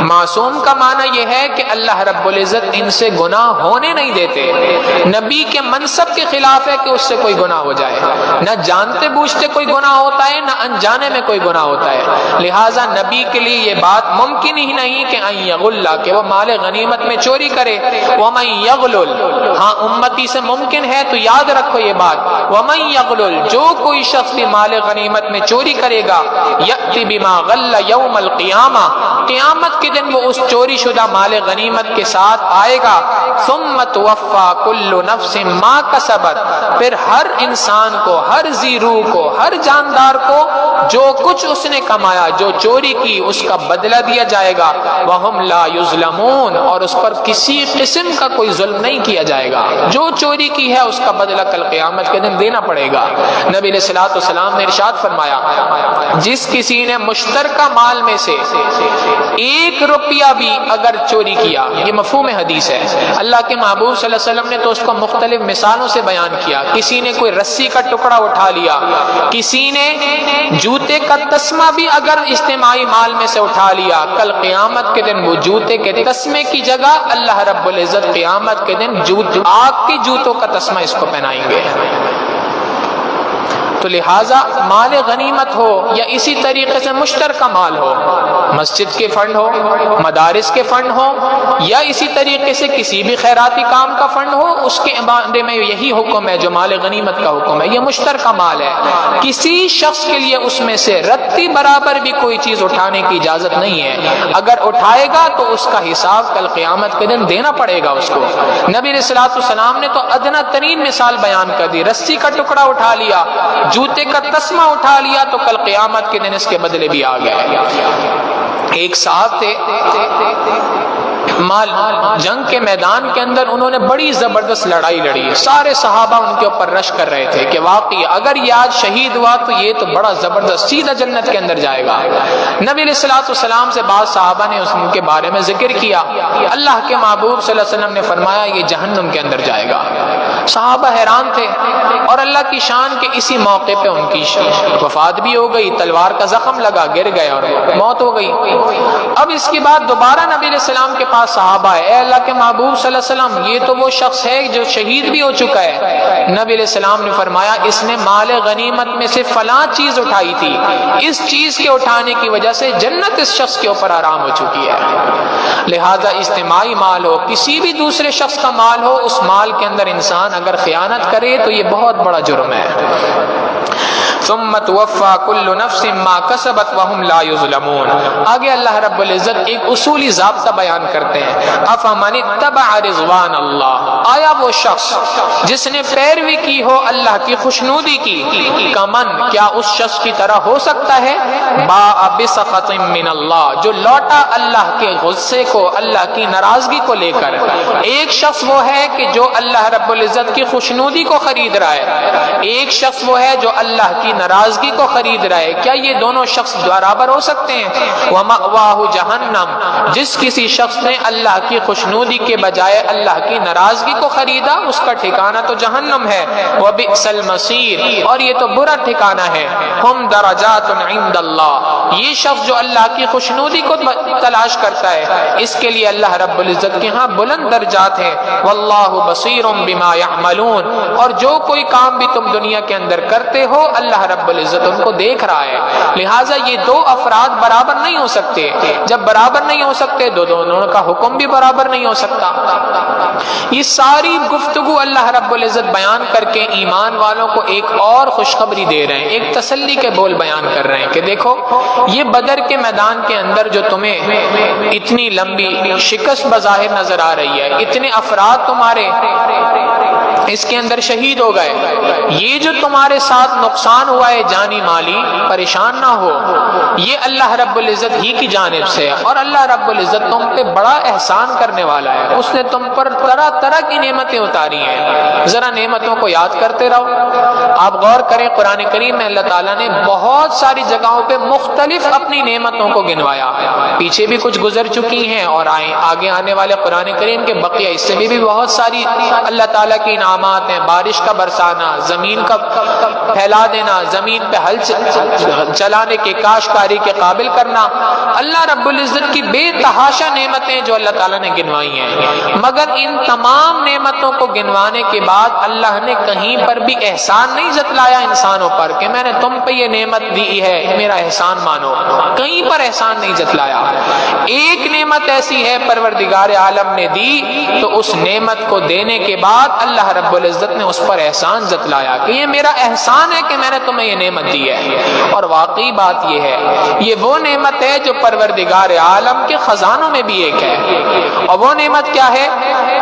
معصوم کا معنی یہ ہے کہ اللہ رب العزت ان سے گناہ ہونے نہیں دیتے۔ نبی کے منصب کے خلاف ہے کہ اس سے کوئی گناہ ہو جائے، نہ جانتے بوجھتے کوئی گناہ ہوتا ہے، نہ انجانے میں کوئی گناہ ہوتا ہے۔ لہٰذا نبی کے لیے یہ بات ممکن ہی نہیں کہ ان یغل، کہ وہ مال غنیمت میں چوری کرے۔ ومن یغلل، ہاں امتی سے ممکن ہے تو یاد رکھو یہ بات، ومن یغلل، جو کوئی شخص بھی مال غنیمت میں چوری کرے گا، یأتی بما غل یوم القیامہ، قیامت کے دن وہ اس چوری شدہ مال غنیمت کے ساتھ آئے گا۔ ثم توفی کل نفس ما کسبت، پھر ہر انسان کو، ہر ذی روح کو، ہر جاندار کو جو کچھ اس نے کمایا، جو چوری کی، اس کا بدلہ دیا جائے گا۔ وہم لا یظلمون، اور اس پر کسی قسم کا کوئی ظلم نہیں کیا جائے گا۔ جو چوری کی ہے اس کا بدلہ کل قیامت کے دن دینا پڑے گا۔ نبی علیہ الصلوۃ والسلام نے ارشاد فرمایا، جس کسی نے مشترکہ مال میں سے 1 روپیہ بھی اگر چوری کیا، یہ مفہوم حدیث ہے، اللہ کے محبوب صلی اللہ علیہ وسلم نے تو اس کو مختلف مثالوں سے بیان کیا۔ کسی نے کوئی رسی کا ٹکڑا اٹھا لیا، کسی نے جوتے کا تسمہ بھی اگر اجتماعی مال میں سے اٹھا لیا، کل قیامت کے دن وہ جوتے کے تسمے کی جگہ اللہ رب العزت قیامت کے دن آگ کے جوتوں کا تسمہ اس کو پہنائیں گے۔ تو لہٰذا مال غنیمت ہو یا اسی طریقے سے مشترکہ مال ہو، مسجد کے فنڈ ہو، مدارس کے فنڈ ہو، یا اسی طریقے سے کسی بھی خیراتی کام کا فنڈ ہو، اس کے بارے میں یہی حکم ہے جو مال غنیمت کا حکم ہے۔ یہ مشترکہ مال ہے، کسی شخص کے لیے اس میں سے رتی برابر بھی کوئی چیز اٹھانے کی اجازت نہیں ہے۔ اگر اٹھائے گا تو اس کا حساب کل قیامت کے دن دینا پڑے گا اس کو۔ نبی علیہ الصلوۃ والسلام نے تو ادنیٰ ترین مثال بیان کر دی، رسی کا ٹکڑا اٹھا لیا، جوتے کا تسمہ اٹھا لیا، تو کل قیامت کے دن اس کے بدلے بھی آ گئے۔ ایک صاحب تھے، جنگ کے میدان کے اندر انہوں نے بڑی زبردست لڑائی لڑی، سارے صحابہ ان کے اوپر رش کر رہے تھے کہ واقعی اگر یہ آج شہید ہوا تو یہ تو بڑا زبردست سیدھا جنت کے اندر جائے گا۔ نبی علیہ الصلوۃ والسلام سے بعض صحابہ نے ان کے بارے میں ذکر کیا، اللہ کے محبوب صلی اللہ علیہ وسلم نے فرمایا یہ جہنم کے اندر جائے گا۔ صحابہ حیران تھے، اور اللہ کی شان کے اسی موقع پہ ان کی وفات بھی ہو گئی، تلوار کا زخم لگا، گر گئے اور موت ہو گئی۔ اب اس کے بعد دوبارہ نبی علیہ السلام کے پاس صحابہ ہے، اے اللہ کے محبوب صلی اللہ علیہ وسلم یہ تو وہ شخص ہے جو شہید بھی ہو چکا ہے۔ نبی علیہ السلام نے فرمایا اس نے مال غنیمت میں سے فلاں چیز اٹھائی تھی، اس چیز کے اٹھانے کی وجہ سے جنت اس شخص کے اوپر آرام ہو چکی ہے۔ لہذا اجتماعی مال ہو، کسی بھی دوسرے شخص کا مال ہو، اس مال کے اندر انسان اگر خیانت کرے تو یہ بہت بڑا جرم ہے۔ ثم توفى كل نفس ما كسبت وهم لا يظلمون۔ آگے اللہ رب العزت ایک اصولی ضابطہ بیان کرتے ہیں، افمن اتبع رضوان اللہ، آیا وہ شخص جس نے پیروی کی ہو اللہ کی خوشنودی کی، کمن، کیا اس شخص کی طرح ہو سکتا ہے، باء بسخط من اللہ، جو لوٹا اللہ کے غصے کو، اللہ کی ناراضگی کو لے کر۔ ایک شخص وہ ہے کہ جو اللہ رب العزت کی خوشنودی کو خرید رہا ہے، ایک شخص وہ ہے جو اللہ کی ناراضگی کو خرید رہا ہے۔ کیا یہ دونوں شخص برابر ہو سکتے ہیں؟ وَمَأْوَاهُ جَهَنَّمْ، جس کسی شخص نے اللہ کی خوشنودی کے بجائے اللہ کی ناراضگی کو خریدا اس کا ٹھکانہ تو جہنم ہے۔ وَبِئْسَ الْمَصِيرُ، اور یہ تو برا ٹھکانہ ہے۔ ہم درجات عند اللہ، یہ شخص جو اللہ کی خوشنودی کو تلاش کرتا ہے اس کے لیے اللہ رب العزت کے ہاں بلند درجات ہیں۔ واللہ بصیر بما یعملون، اور جو کوئی کام بھی تم دنیا کے اندر کرتے ہو اللہ رب العزت ان کو دیکھ رہا ہے۔ لہٰذا یہ دو افراد برابر نہیں ہو سکتے، جب برابر نہیں ہو سکتے تو دونوں کا حکم بھی برابر نہیں ہو سکتا۔ یہ ساری گفتگو اللہ رب العزت بیان کر کے ایمان والوں کو ایک اور خوشخبری دے رہے ہیں، ایک تسلی کے بول بیان کر رہے ہیں کہ دیکھو یہ بدر کے میدان کے اندر جو تمہیں اتنی لمبی شکست بظاہر نظر آ رہی ہے، اتنے افراد تمہارے اس کے اندر شہید ہو گئے، یہ جو تمہارے ساتھ نقصان ہوا ہے جانی مالی، پریشان نہ ہو، یہ اللہ رب العزت ہی کی جانب سے ہے، اور اللہ رب العزت تم پہ بڑا احسان کرنے والا ہے، اس نے تم پر طرح طرح کی نعمتیں اتاری ہیں۔ ذرا نعمتوں کو یاد کرتے رہو۔ آپ غور کریں قرآن کریم میں اللہ تعالیٰ نے بہت ساری جگہوں پہ مختلف اپنی نعمتوں کو گنوایا، پیچھے بھی کچھ گزر چکی ہیں اور آگے آنے والے قرآن کریم کے بقیہ حصے میں بھی بہت ساری اللہ تعالیٰ کی انعامات ہیں، بارش کا برسانا، زمین کا پھیلا دینا، زمین پہ ہل چلانے کے کاشتکاری کے قابل کرنا، اللہ رب العزت کی بے تحاشا نعمتیں جو اللہ تعالیٰ نے گنوائی ہیں۔ مگر ان تمام نعمتوں کو گنوانے کے بعد اللہ نے کہیں پر بھی احسان نہیں جتلایا انسانوں پر کہ میں نے تم پہ یہ نعمت دی ہے میرا احسان مانو، کہیں پر احسان نہیں جتلایا۔ ایک نعمت ایسی ہے پروردگار عالم نے دی تو اس نعمت کو دینے کے بعد اللہ رب العزت نے اس پر احسان جتلایا کہ یہ میرا احسان ہے کہ میں نے تمہیں یہ نعمت دی ہے۔ اور واقعی بات یہ ہے، یہ وہ نعمت ہے جو پروردگار عالم کے خزانوں میں بھی ایک ہے۔ اور وہ نعمت کیا ہے؟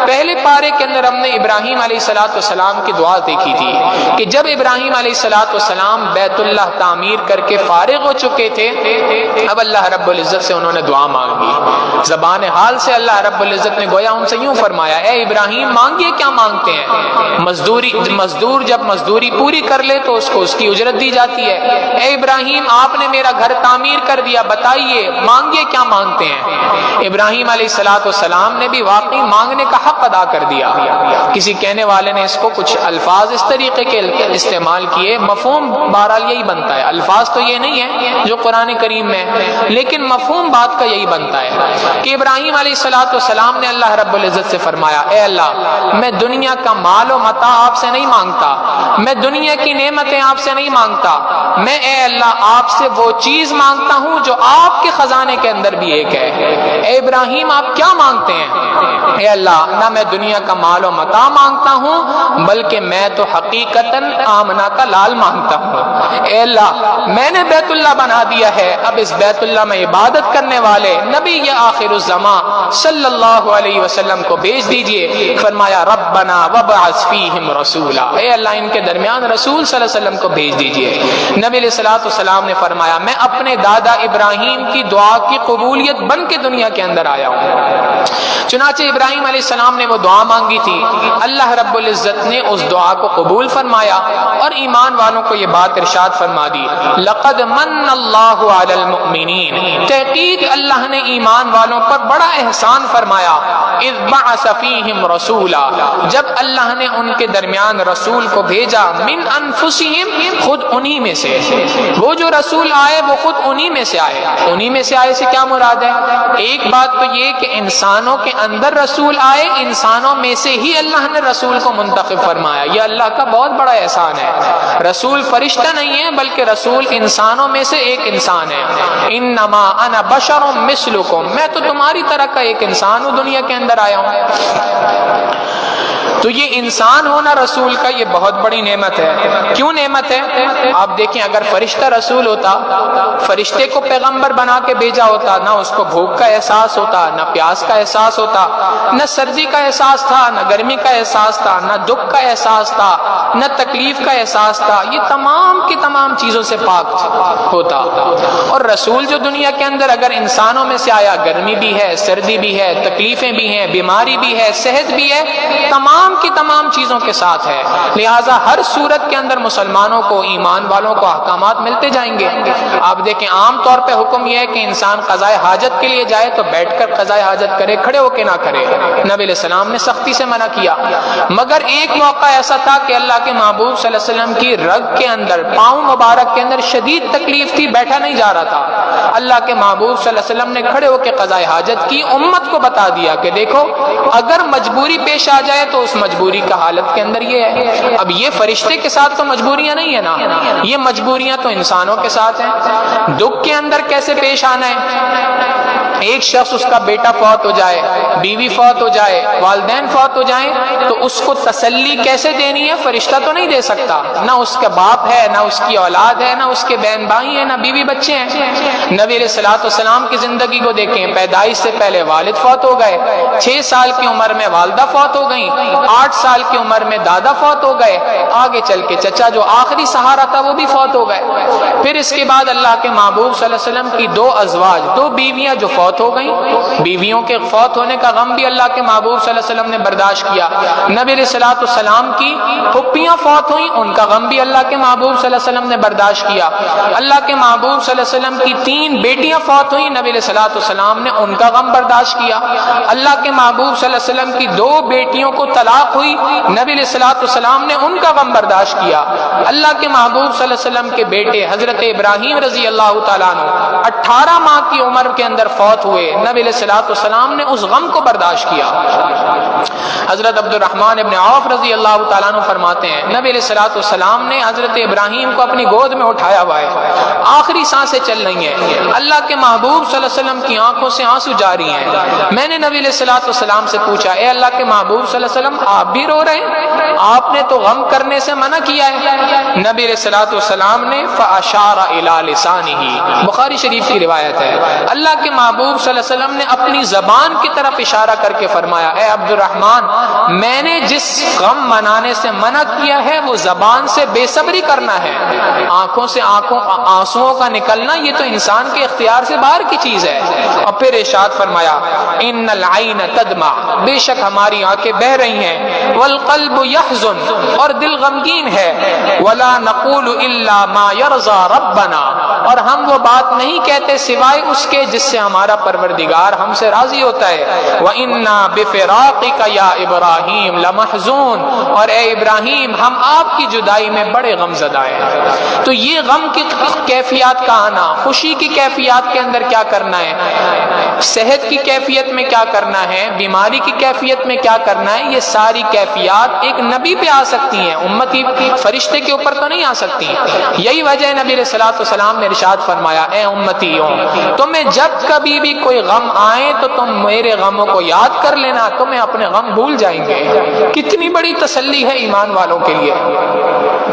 پہلے پارے کے اندر ہم نے ابراہیم علیہ السلام کی دعا دیکھی تھی کہ جب ابراہیم علیہ السلام بیت اللہ تعمیر کر کے فارغ ہو چکے تھے، اب اللہ رب العزت سے انہوں نے دعا مانگی۔ زبان حال سے اللہ رب العزت نے گویا ان سے یوں فرمایا، اے ابراہیم مانگیے کیا مانگتے ہیں؟ مزدور جب مزدوری پوری کر لے تو اس کو اس کی اجرت دی جاتی ہے۔ اے ابراہیم آپ نے میرا گھر تعمیر کر دیا، بتائیے مانگیے کیا مانگتے ہیں؟ ابراہیم علیہ السلام نے بھی واقعی مانگنے کا حق ادا کر دیا۔ کسی کہنے والے نے اس کو کچھ الفاظ اس طریقے کے استعمال کیے، مفہوم بہرحال یہی بنتا ہے، الفاظ تو یہ نہیں ہے جو قرآن کریم میں، لیکن مفہوم بات کا یہی بنتا ہے کہ ابراہیم علیہ السلام نے اللہ رب العزت سے فرمایا، اے اللہ میں دنیا کا مال و متاع آپ سے نہیں مانگتا، میں دنیا کی نعمتیں آپ سے نہیں مانگتا، میں اے اللہ آپ سے وہ چیز مانگتا ہوں جو آپ کے خزانے کے اندر بھی ایک ہے۔ اے ابراہیم آپ کیا مانگتے ہیں؟ اے اللہ نہ میں دنیا کا مال و متاع مانگتا ہوں بلکہ میں تو حقیقتاً آمنہ کا لال مانگتا ہوں۔ اے اللہ میں نے بیت اللہ بنا دیا ہے، اب اس بیت اللہ میں عبادت کرنے والے نبی یا آخر الزمان صلی اللہ علیہ وسلم کو بھیج دیجئے۔ فرمایا ربنا وابعث فیہم رسولا، اے اللہ ان کے درمیان رسول صلی اللہ علیہ وسلم کو بھیج دیجئے۔ نبی علیہ السلام نے فرمایا میں اپنے دادا ابراہیم کی دعا کی قبولیت بن کے دنیا کے اندر آیا ہوں۔ چنانچہ ابراہیم علیہ السلام نے وہ دعا مانگی تھی، اللہ رب العزت نے اس دعا کو قبول فرمایا اور ایمان والوں کو یہ بات ارشاد فرما دی، لقد من اللہ علی المؤمنین، تحقیق اللہ نے ایمان والوں پر بڑا احسان فرمایا، اذ بعث فیہم رسولا، جب اللہ نے ان کے درمیان رسول کو بھیجا، من انفسہم، خود انہی میں سے، وہ جو رسول آئے وہ خود انہی میں سے آئے۔ انہی میں سے آئے سے کیا مراد ہے؟ ایک بات تو یہ کہ انسانوں کے اندر رسول آئے، انسانوں میں سے ہی اللہ نے رسول کو منتخب فرمایا، یہ اللہ کا بہت بڑا احسان ہے۔ رسول فرشتہ نہیں ہے بلکہ رسول انسانوں میں سے ایک انسان ہے۔ انما انا بشر مثلکم، میں تو تمہاری طرح کا ایک انسان ہوں، دنیا کے اندر آیا ہوں۔ تو یہ انسان ہونا رسول کا یہ بہت بڑی نعمت ہے۔ کیوں نعمت ہے؟ آپ دیکھیں اگر فرشتہ رسول ہوتا، فرشتے کو پیغمبر بنا کے بھیجا ہوتا، نہ اس کو بھوک کا احساس ہوتا، نہ پیاس کا احساس ہوتا، نہ سردی کا احساس تھا، نہ گرمی کا احساس تھا، نہ دکھ کا احساس تھا، نہ تکلیف کا احساس تھا، یہ تمام کی تمام چیزوں سے پاک ہوتا۔ اور رسول جو دنیا کے اندر اگر انسانوں میں سے آیا، گرمی بھی ہے، سردی بھی ہے، تکلیفیں بھی ہیں، بیماری بھی ہے، صحت بھی ہے، تمام کی تمام چیزوں کے ساتھ ہے، لہٰذا ہر صورت کے اندر مسلمانوں کو، ایمان والوں کو احکامات ملتے جائیں گے۔ آپ دیکھیں عام طور پہ حکم یہ ہے کہ انسان قضائے حاجت کے لیے جائے تو بیٹھ کر قضائے حاجت کرے، کھڑے ہو کے نہ کرے، نبی علیہ السلام نے سختی سے منع کیا۔ مگر ایک موقع ایسا تھا کہ اللہ کے محبوب صلی اللہ علیہ وسلم کی رگ کے اندر، پاؤں مبارک کے اندر شدید تکلیف تھی، بیٹھا نہیں جا رہا تھا، اللہ کے محبوب صلی اللہ علیہ وسلم نے کھڑے ہو کے قضائے حاجت کی، امت کو بتا دیا کہ دیکھو اگر مجبوری پیش آ جائے تو اس مجبوری کا حالت کے اندر یہ ہے۔ اب یہ فرشتے کے ساتھ تو مجبوریاں نہیں ہیں نا، یہ مجبوریاں تو انسانوں کے ساتھ ہیں۔ دکھ کے اندر کیسے پیش آنا ہے؟ ایک شخص اس کا بیٹا فوت ہو جائے، بیوی فوت ہو جائے، والدین فوت ہو جائیں تو اس کو تسلی کیسے دینی ہے؟ فرشتہ تو نہیں دے سکتا، نہ اس کا باپ ہے، نہ اس کی اولاد ہے، نہ اس کے بہن بھائی ہیں، نہ بیوی بچے ہیں۔ نبی علیہ السلام کی زندگی کو دیکھیں، پیدائش سے پہلے والد فوت ہو گئے، 6 سال کی عمر میں والدہ فوت ہو گئیں، 8 سال کی عمر میں دادا فوت ہو گئے، آگے چل کے چچا جو آخری سہارا تھا وہ بھی فوت ہو گئے۔ پھر اس کے بعد اللہ کے محبوب صلی اللہ علیہ وسلم کی 2 ازواج، 2 بیویاں جو فوت ہو گئیں، بیویوں کے فوت ہونے کا غم بھی اللہ کے محبوب صلی اللہ علیہ وسلم نے برداشت کیا۔ نبی علیہ السلام کی پھپھیاں فوت ہوئیں، ان کا غم بھی اللہ کے محبوب صلی اللہ علیہ وسلم نے برداشت کیا۔ اللہ کے محبوب صلی اللہ علیہ وسلم کی 3 بیٹیاں فوت ہوئیں، نبی علیہ السلام نے ان کا غم برداشت کیا۔ اللہ کے محبوب صلی اللہ علیہ وسلم کی 2 بیٹیوں کو طلاق ہوئی نبی علیہ الصلوۃ والسلام نے ان کا غم برداشت کیا۔ اللہ کے محبوب صلی اللہ علیہ وسلم کے بیٹے حضرت ابراہیم رضی اللہ تعالیٰ عنہ 18 ماہ کی عمر کے اندر فوت ہوئے، نبی علیہ الصلوۃ والسلام نے اس غم کو برداشت کیا۔ حضرت عبد الرحمن ابن عوف رضی اللہ تعالیٰ عنہ فرماتے ہیں نبی علیہ الصلوۃ والسلام نے حضرت ابراہیم کو اپنی گود میں اٹھایا ہوا ہے، آخری سانسیں چل رہی ہیں، اللہ کے محبوب صلی اللہ علیہ وسلم کی آنکھوں سے آنسو جاری ہیں۔ میں نے نبی علیہ الصلوۃ والسلام سے پوچھا اے اللہ کے محبوب صلی اللہ علیہ وسلم آپ بھی رو رہے ہیں؟ آپ نے تو غم کرنے سے منع کیا ہے۔ نبی علیہ الصلوۃ والسلام نے فاشار الی لسانہ، بخاری شریف کی روایت ہے، اللہ کے محبوب صلی اللہ علیہ وسلم نے اپنی زبان کی طرف اشارہ کر کے فرمایا اے عبد الرحمن، میں نے جس غم منانے سے منع کیا ہے وہ زبان سے بے صبری کرنا ہے، آنکھوں سے آنسوؤں کا نکلنا یہ تو انسان کے اختیار سے باہر کی چیز ہے۔ اور پھر ارشاد فرمایا ان العین تدمع، بے شک ہماری آنکھیں بہہ رہی ہیں، والقلب یحزن، اور دل غمگین ہے، ولا نقول الا ما یرضی ربنا، اور ہم وہ بات نہیں کہتے سوائے اس کے جس سے ہمارا پروردگار ہم سے راضی ہوتا ہے۔ وَإِنَّا بِفِرَاقِكَ يَا إِبْرَاهِيمُ لَمَحْزُونَ، اور اے ابراہیم ہم آپ کی جدائی میں بڑے غم زدہ ہیں۔ تو یہ غم کی کیفیات کا آنا، خوشی کی کیفیات کے اندر کیا کرنا ہے، صحت کی کیفیت میں کیا کرنا ہے، بیماری کی کیفیت میں کیا کرنا ہے، یہ ساری کیفیات ایک نبی پہ آ سکتی ہیں، امتی فرشتے کے اوپر تو نہیں آ سکتی۔ یہی وجہ ہے نبی علیہ الصلوۃ والسلام نے ارشاد فرمایا اے امتیوں، تمہیں جب کبھی بھی کوئی غم آئے تو تم میرے غموں کو یاد کر لینا، تمہیں اپنے غم بھول جائیں گے۔ کتنی بڑی تسلی ہے ایمان والوں کے لیے،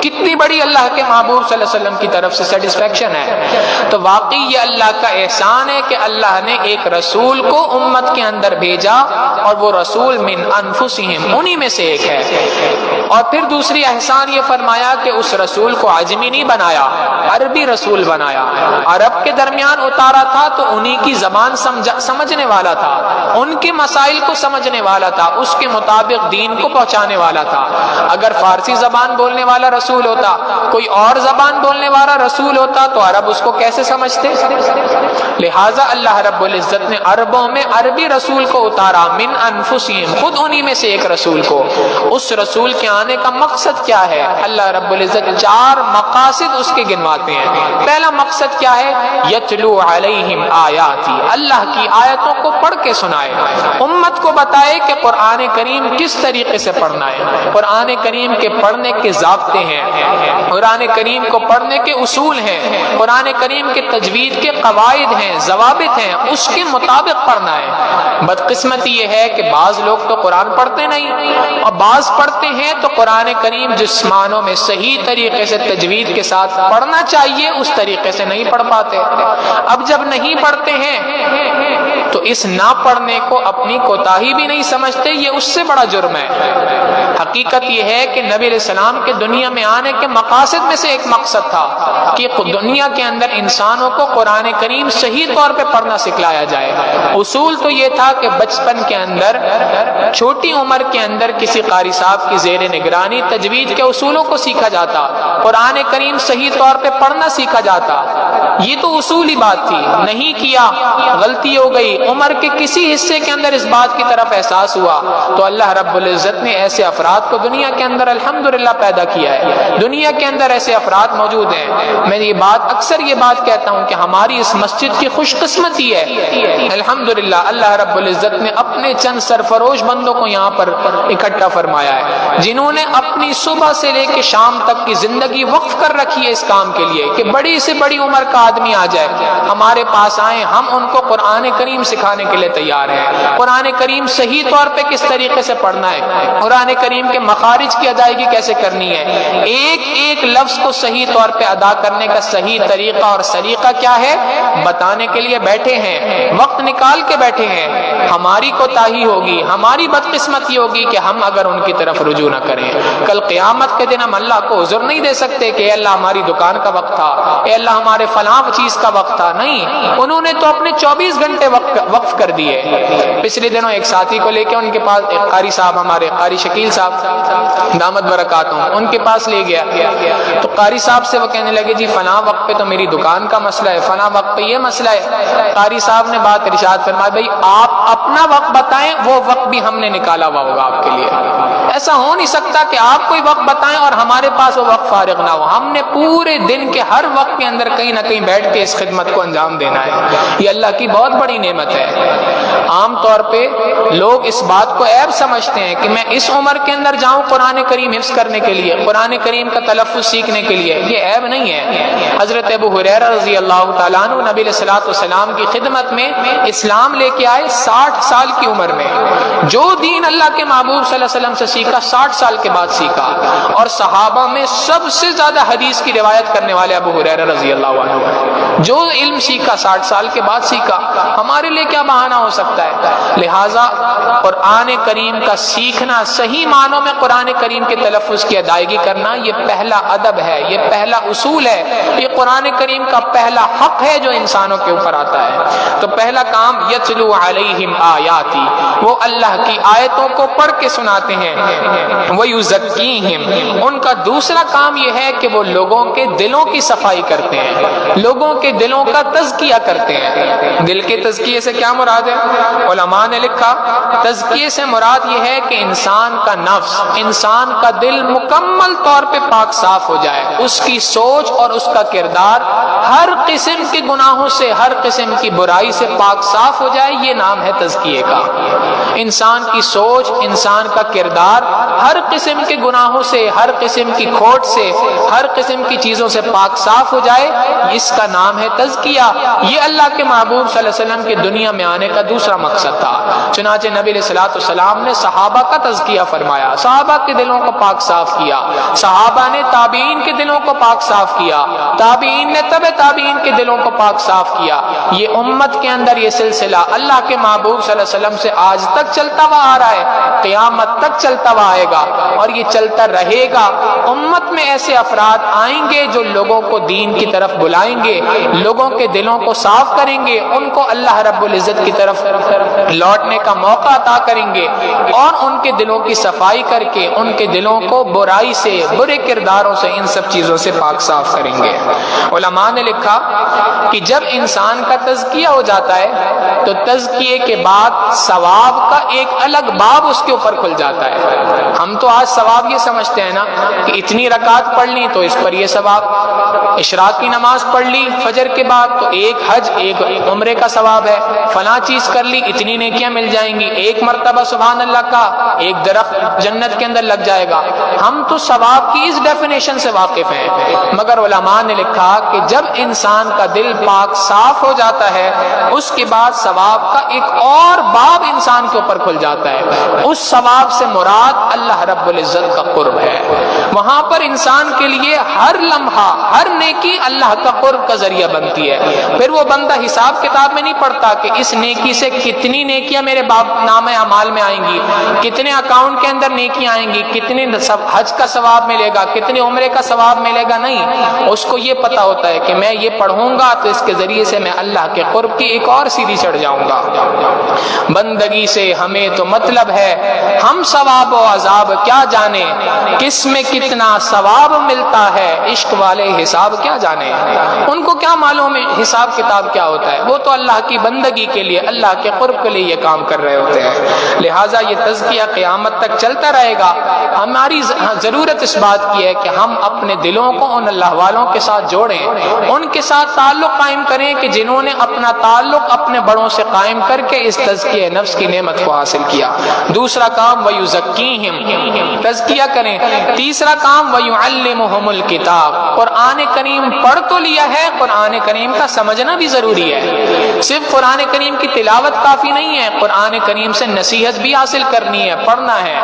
کتنی بڑی اللہ کے محبوب صلی اللہ علیہ وسلم کی طرف سے سیٹسفیکشن ہے۔ تو واقعی یہ اللہ کا احسان ہے کہ اللہ نے ایک رسول کو امت کے اندر بھیجا، اور وہ رسول من انفسہم، انہی میں سے ایک ہے۔ اور پھر دوسری احسان یہ فرمایا کہ اس رسول کو عجمی نہیں بنایا، عربی رسول بنایا، عرب کے درمیان اتارا تھا تو انہی کی زبان سمجھنے والا تھا، ان کے مسائل کو سمجھنے والا تھا، اس کے مطابق دین کو پہنچانے والا تھا۔ اگر فارسی زبان بولنے والا رسول ہوتا، کوئی اور زبان بولنے والا رسول ہوتا تو عرب اس کو کیسے سمجھتے؟ لہٰذا اللہ رب العزت نے عربوں میں عربی رسول کو اتارا، من انفسہم، خود انہی میں سے ایک رسول کو۔ اس رسول کے آنے کا مقصد کیا ہے؟ اللہ رب العزت 4 مقاصد اس کے گنواتے ہیں۔ پہلا مقصد کیا ہے؟ یتلو علیہم آیاتی، اللہ کی آیتوں کو پڑھ کے سنائے، امت کو بتائے کہ قرآن کریم کس طریقے سے پڑھنا ہے، قرآن کریم کے پڑھنے کے ضابطے ہیں، قرآن کریم کو پڑھنے کے اصول ہیں، قرآن کریم کے تجوید کے قواعد ہیں، ضوابط ہیں، اس کے مطابق پڑھنا ہے۔ بدقسمتی یہ ہے کہ بعض لوگ تو قرآن پڑھتے نہیں، اور بعض پڑھتے ہیں تو قرآن کریم جس معنوں میں صحیح طریقے سے تجوید کے ساتھ پڑھنا چاہیے اس طریقے سے نہیں پڑھ پاتے۔ اب جب نہیں پڑھتے ہیں تو اس نہ پڑھنے کو اپنی کوتاہی بھی نہیں سمجھتے، یہ اس سے بڑا جرم ہے۔ حقیقت یہ ہے کہ نبی علیہ السلام کے دنیا میں آنے کے مقاصد میں سے ایک مقصد تھا کہ دنیا کے اندر انسانوں کو قرآن کریم صحیح طور پہ پڑھنا سکھلایا جائے۔ اصول تو یہ تھا کہ بچپن کے اندر، چھوٹی عمر کے اندر کسی قاری صاحب کی زیر نگرانی تجوید کے اصولوں کو سیکھا جاتا، قرآن کریم صحیح طور پہ پڑھنا سیکھا جاتا، یہ تو اصولی بات تھی۔ نہیں کیا، غلطی ہو گئی، عمر کے کسی حصے کے اندر اس بات کی طرف احساس ہوا تو اللہ رب العزت نے ایسے افراد کو دنیا کے اندر الحمدللہ پیدا کیا ہے۔ دنیا کے اندر ایسے افراد موجود ہیں۔ میں اکثر یہ بات کہتا ہوں کہ ہماری اس مسجد کی خوش قسمتی ہے، الحمدللہ اللہ رب العزت نے اپنے چند سرفروش بندوں کو یہاں پر اکٹھا فرمایا ہے، جنہوں نے اپنی صبح سے لے کے شام تک کی زندگی وقف کر رکھی ہے اس کام کے لیے کہ بڑی سے بڑی عمر کا آدمی آ جائے ہمارے پاس آئیں، ہم ان کو قرآن کریم سکھانے کے لیے تیار ہیں۔ قرآن کریم صحیح طور پہ کس طریقے سے پڑھنا ہے، قرآن کریم کے مخارج کی ادائیگی کیسے کرنی ہے، ایک ایک لفظ کو صحیح طور پہ ادا کرنے کا صحیح طریقہ اور سلیقہ کیا ہے، بتانے کے لیے بیٹھے ہیں، وقت نکال کے بیٹھے ہیں۔ ہماری کوتاہی ہوگی، ہماری بدقسمتی ہوگی کہ ہم اگر ان کی طرف رجوع نہ کریں۔ کل قیامت کے دن ہم اللہ کو عذر نہیں دے سکتے کہ اے اللہ ہماری دکان کا وقت تھا، اے اللہ ہمارے فلاں چیز کا وقت تھا، نہیں، انہوں نے تو اپنے 24 گھنٹے وقف کر دیے۔ پچھلے دنوں ایک ساتھی کو لے کے ان کے پاس ایک قاری صاحب، ہمارے قاری شکیل صاحب دامت برکاتہم، ان کے پاس لے گیا تو قاری صاحب سے وہ کہنے لگے جی فلاں وقت پہ تو میری دکان کا مسئلہ ہے، فلاں وقت پہ یہ مسئلہ ہے۔ قاری صاحب نے بات ارشاد فرمائی بھائی آپ اپنا وقت بتائیں، وہ وقت بھی ہم نے نکالا ہوا ہوگا آپ کے لیے۔ ایسا ہو نہیں سکتا کہ آپ کوئی وقت بتائیں اور ہمارے پاس وہ وقت فارغ نہ ہو۔ ہم نے پورے دن کے ہر وقت کے اندر کہیں نہ کہیں بیٹھ کے اس خدمت کو انجام دینا ہے۔ یہ اللہ کی بہت بڑی نعمت ہے۔ عام طور پہ لوگ اس بات کو عیب سمجھتے ہیں کہ میں اس عمر کے اندر جاؤں قرآن کریم حفظ کرنے کے لیے، قرآن کریم کا تلفظ سیکھنے کے لیے۔ یہ عیب نہیں ہے۔ حضرت ابو ہریرہ رضی اللہ تعالیٰ عنہ نبی علیہ الصلوۃ والسلام کی خدمت میں اسلام لے کے آئے 60 سال کی عمر میں۔ جو دین اللہ کے محبوب صلی اللہ علیہ وسلم سے سیکھا 60 سال کے بعد سیکھا، اور صحابہ میں سب سے زیادہ حدیث کی روایت کرنے والے ابو ہریرہ رضی اللہ عنہ۔ جو علم سیکھا 60 سال کے بعد سیکھا۔ ہمارے لیے کیا بہانہ ہو سکتا ہے؟ لہٰذا قرآن کریم کا سیکھنا، صحیح معنوں میں قرآن کریم کے تلفظ کی ادائیگی کرنا، یہ پہلا ادب ہے، یہ پہلا اصول ہے، یہ قرآن کریم کا پہلا حق ہے جو انسانوں کے اوپر آتا ہے۔ تو پہلا کام یتلو علیہم آیاتی، وہ اللہ کی آیتوں کو پڑھ کے سناتے ہیں۔ ویزکیہم، ان کا دوسرا کام یہ ہے کہ وہ لوگوں کے دلوں کی صفائی کرتے ہیں، لوگوں کے دلوں کا تزکیہ کرتے ہیں۔ دل کے تزکیے سے کیا مراد ہے؟ علماء نے لکھا تزکیے سے مراد یہ ہے کہ انسان کا نفس، انسان کا دل مکمل طور پہ پاک صاف ہو جائے، اس کی سوچ اور اس کا کردار ہر قسم کے گناہوں سے، ہر قسم کی برائی سے پاک صاف ہو جائے، یہ نام ہے تزکیے کا۔ انسان کی سوچ، انسان کا کردار ہر قسم کے گناہوں سے، ہر قسم کی کھوٹ سے، ہر قسم کی چیزوں سے پاک صاف ہو جائے، اس کا نام ہے تزکیہ۔ یہ اللہ کے محبوب صلی اللہ علیہ وسلم کے دنیا میں آنے کا دوسرا مقصد تھا۔ چنانچہ نبی علیہ الصلوۃ والسلام نے صحابہ کا تزکیہ فرمایا، صحابہ کے دلوں کو پاک صاف کیا، صحابہ نے تابعین کے دلوں کو پاک صاف کیا، تابعین نے تبع تابعین کے دلوں کو پاک صاف کیا۔ یہ امت کے اندر یہ سلسلہ اللہ کے محبوب صلی اللہ علیہ وسلم سے آج تک چلتا ہوا آ رہا ہے، قیامت تک چلتا ہوا آئے گا، اور یہ چلتا رہے گا۔ امت میں ایسے افراد آئیں گے جو لوگوں کو دین کی طرف بلائیں گے، لوگوں کے دلوں کو صاف کریں گے، ان کو اللہ رب العزت کی طرف لوٹنے کا موقع عطا کریں گے، اور ان کے دلوں کی صفائی کر کے ان کے دلوں کو برائی سے، برے کرداروں سے، ان سب چیزوں سے پاک صاف کریں گے۔ علماء نے لکھا کہ جب انسان کا تزکیہ ہو جاتا ہے تو تزکیے کے بعد ثواب کا ایک الگ باب اس کے اوپر کھل جاتا ہے۔ ہم تو آج ثواب یہ سمجھتے ہیں نا کہ اتنی رکعت پڑھ لی تو اس پر یہ ثواب، اشراق کی نماز پڑھ لی فجر کے بعد تو ایک حج، ایک عمرے کا ثواب ہے، فلاں چیز کر لی اتنی نیکیاں مل جائیں گی، ایک مرتبہ سبحان اللہ کا ایک درخت جنت کے اندر لگ جائے گا۔ ہم تو ثواب کی اس ڈیفینیشن سے واقف ہیں، مگر علماء نے لکھا کہ جب انسان کا دل پاک صاف ہو جاتا ہے اس کے بعد ثواب کا ایک اور باب انسان کے اوپر کھل جاتا ہے۔ اس ثواب سے مراد اللہ رب العزت کا قرب ہے۔ وہاں پر انسان کے لیے ہر لمحہ، ہر نیکی اللہ کا قرب کا ذریعہ بنتی ہے۔ پھر وہ بندہ حساب کتاب میں نہیں پڑھتا کہ اس نیکی سے کتنی نیکیاں میرے نام اعمال میں آئیں گی، کتنے اکاؤنٹ کے اندر نیکیاں آئیں گی، کتنے حج کا ثواب ملے گا، کتنے عمرے کا ثواب ملے گا، نہیں، اس کو یہ پتا ہوتا ہے کہ میں یہ پڑھوں گا تو اس کے ذریعے سے میں اللہ کے قرب کی ایک اور سیڑھی چڑھ جاؤں گا۔ بندگی سے ہمیں تو مطلب ہے، ہم ثواب و عذاب کیا جانے، کس میں کتنا ثواب ملتا ہے، عشق والے حساب کیا جانے۔ ان کو کیا معلوم ہے حساب کتاب کیا ہوتا ہے، وہ تو اللہ کی بندگی کے لیے، اللہ کے قرب کے لیے یہ کام کر رہے ہوتے ہیں۔ لہٰذا یہ تزکیہ قیامت تک چلتا رہے گا۔ ہماری ضرورت اس بات کی ہے کہ ہم اپنے دلوں کو ان اللہ والوں کے ساتھ جوڑیں، ان کے ساتھ تعلق قائم کریں کہ جنہوں نے اپنا تعلق اپنے بڑوں سے قائم کر کے اس تزکیہ نفس کی نعمت کو حاصل کیا۔ دوسرا کام وَيُزَكِّيهِمْ، تزکیہ کریں۔ تیسرا کام وَيُعَلِّمُهُمُ الْكِتَابَ، قرآن کریم پڑھ تو لیا ہے، قرآن کریم کا سمجھنا بھی ضروری ہے۔ صرف قرآن کریم کی تلاوت کافی نہیں ہے، قرآن کریم سے نصیحت بھی حاصل کرنی ہے، پڑھنا ہے،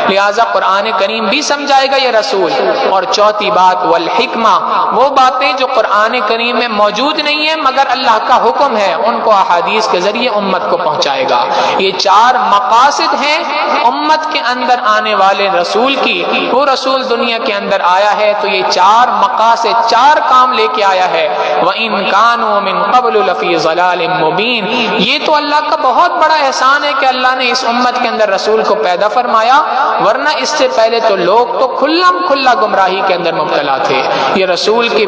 لہٰذا قرآن کریم بھی سمجھائے گا یہ رسول۔ اور چوتھی بات والحکمہ، وہ باتیں جو قرآن کریم میں موجود نہیں ہیں مگر اللہ کا حکم ہے، ان کو احادیث کے ذریعے امت کو پہنچائے گا۔ یہ چار مقاصد ہیں امت کے اندر آنے والے رسول کی۔ وہ رسول دنیا کے اندر آیا ہے تو یہ چار مقاصد، چار کام لے کے آیا ہے۔ وَإِن كَانُوا مِن قَبْلُ لَفِي ضَلَالٍ مُبِينٍ۔ یہ تو اللہ کا بہت بڑا احسان ہے کہ اللہ نے اس امت کے اندر رسول کو پیدا فرمایا، ورنہ اس سے پہلے تو لوگ تو کھلم کھلا گمراہی کے اندر مبتلا تھے۔ یہ رسول کی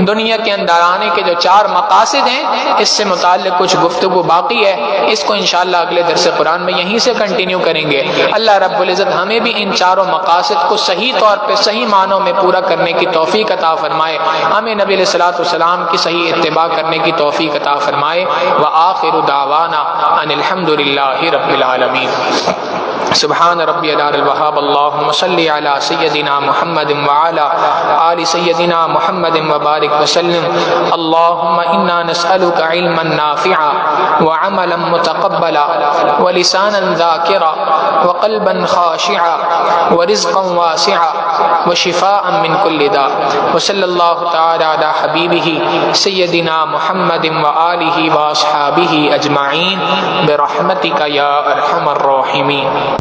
دنیا کے اندر آنے کے جو 4 مقاصد ہیں، اس سے متعلق کچھ گفتگو باقی ہے، اس کو انشاءاللہ اگلے درس قرآن میں یہیں سے کنٹینیو کریں گے۔ اللہ رب العزت ہمیں بھی ان 4 مقاصد کو صحیح طور پہ صحیح معنوں میں پورا کرنے کی توفیق عطا فرمائے، ہمیں نبی علیہ الصلوۃ والسلام کی صحیح اتباع کرنے کی توفیق عطا فرمائے۔ وآخر دعوانا ان الحمد للہ رب العالمین۔ سبحان ربی العلی الوہاب، اللہم صلی علی سیدنا محمد وعلی آل سیدنا محمد وبارک وسلم۔ اللہم انا نسألک علما نافعا وعملا متقبلا ولسانا ذاکرا وقلبا خاشعا ورزقا واسعا وشفاء من كل داء، وصلی اللہ تعالی علی حبیبہ سیدنا محمد وآلہ واصحابہ اجمعین برحمتک یا ارحم الراحمین۔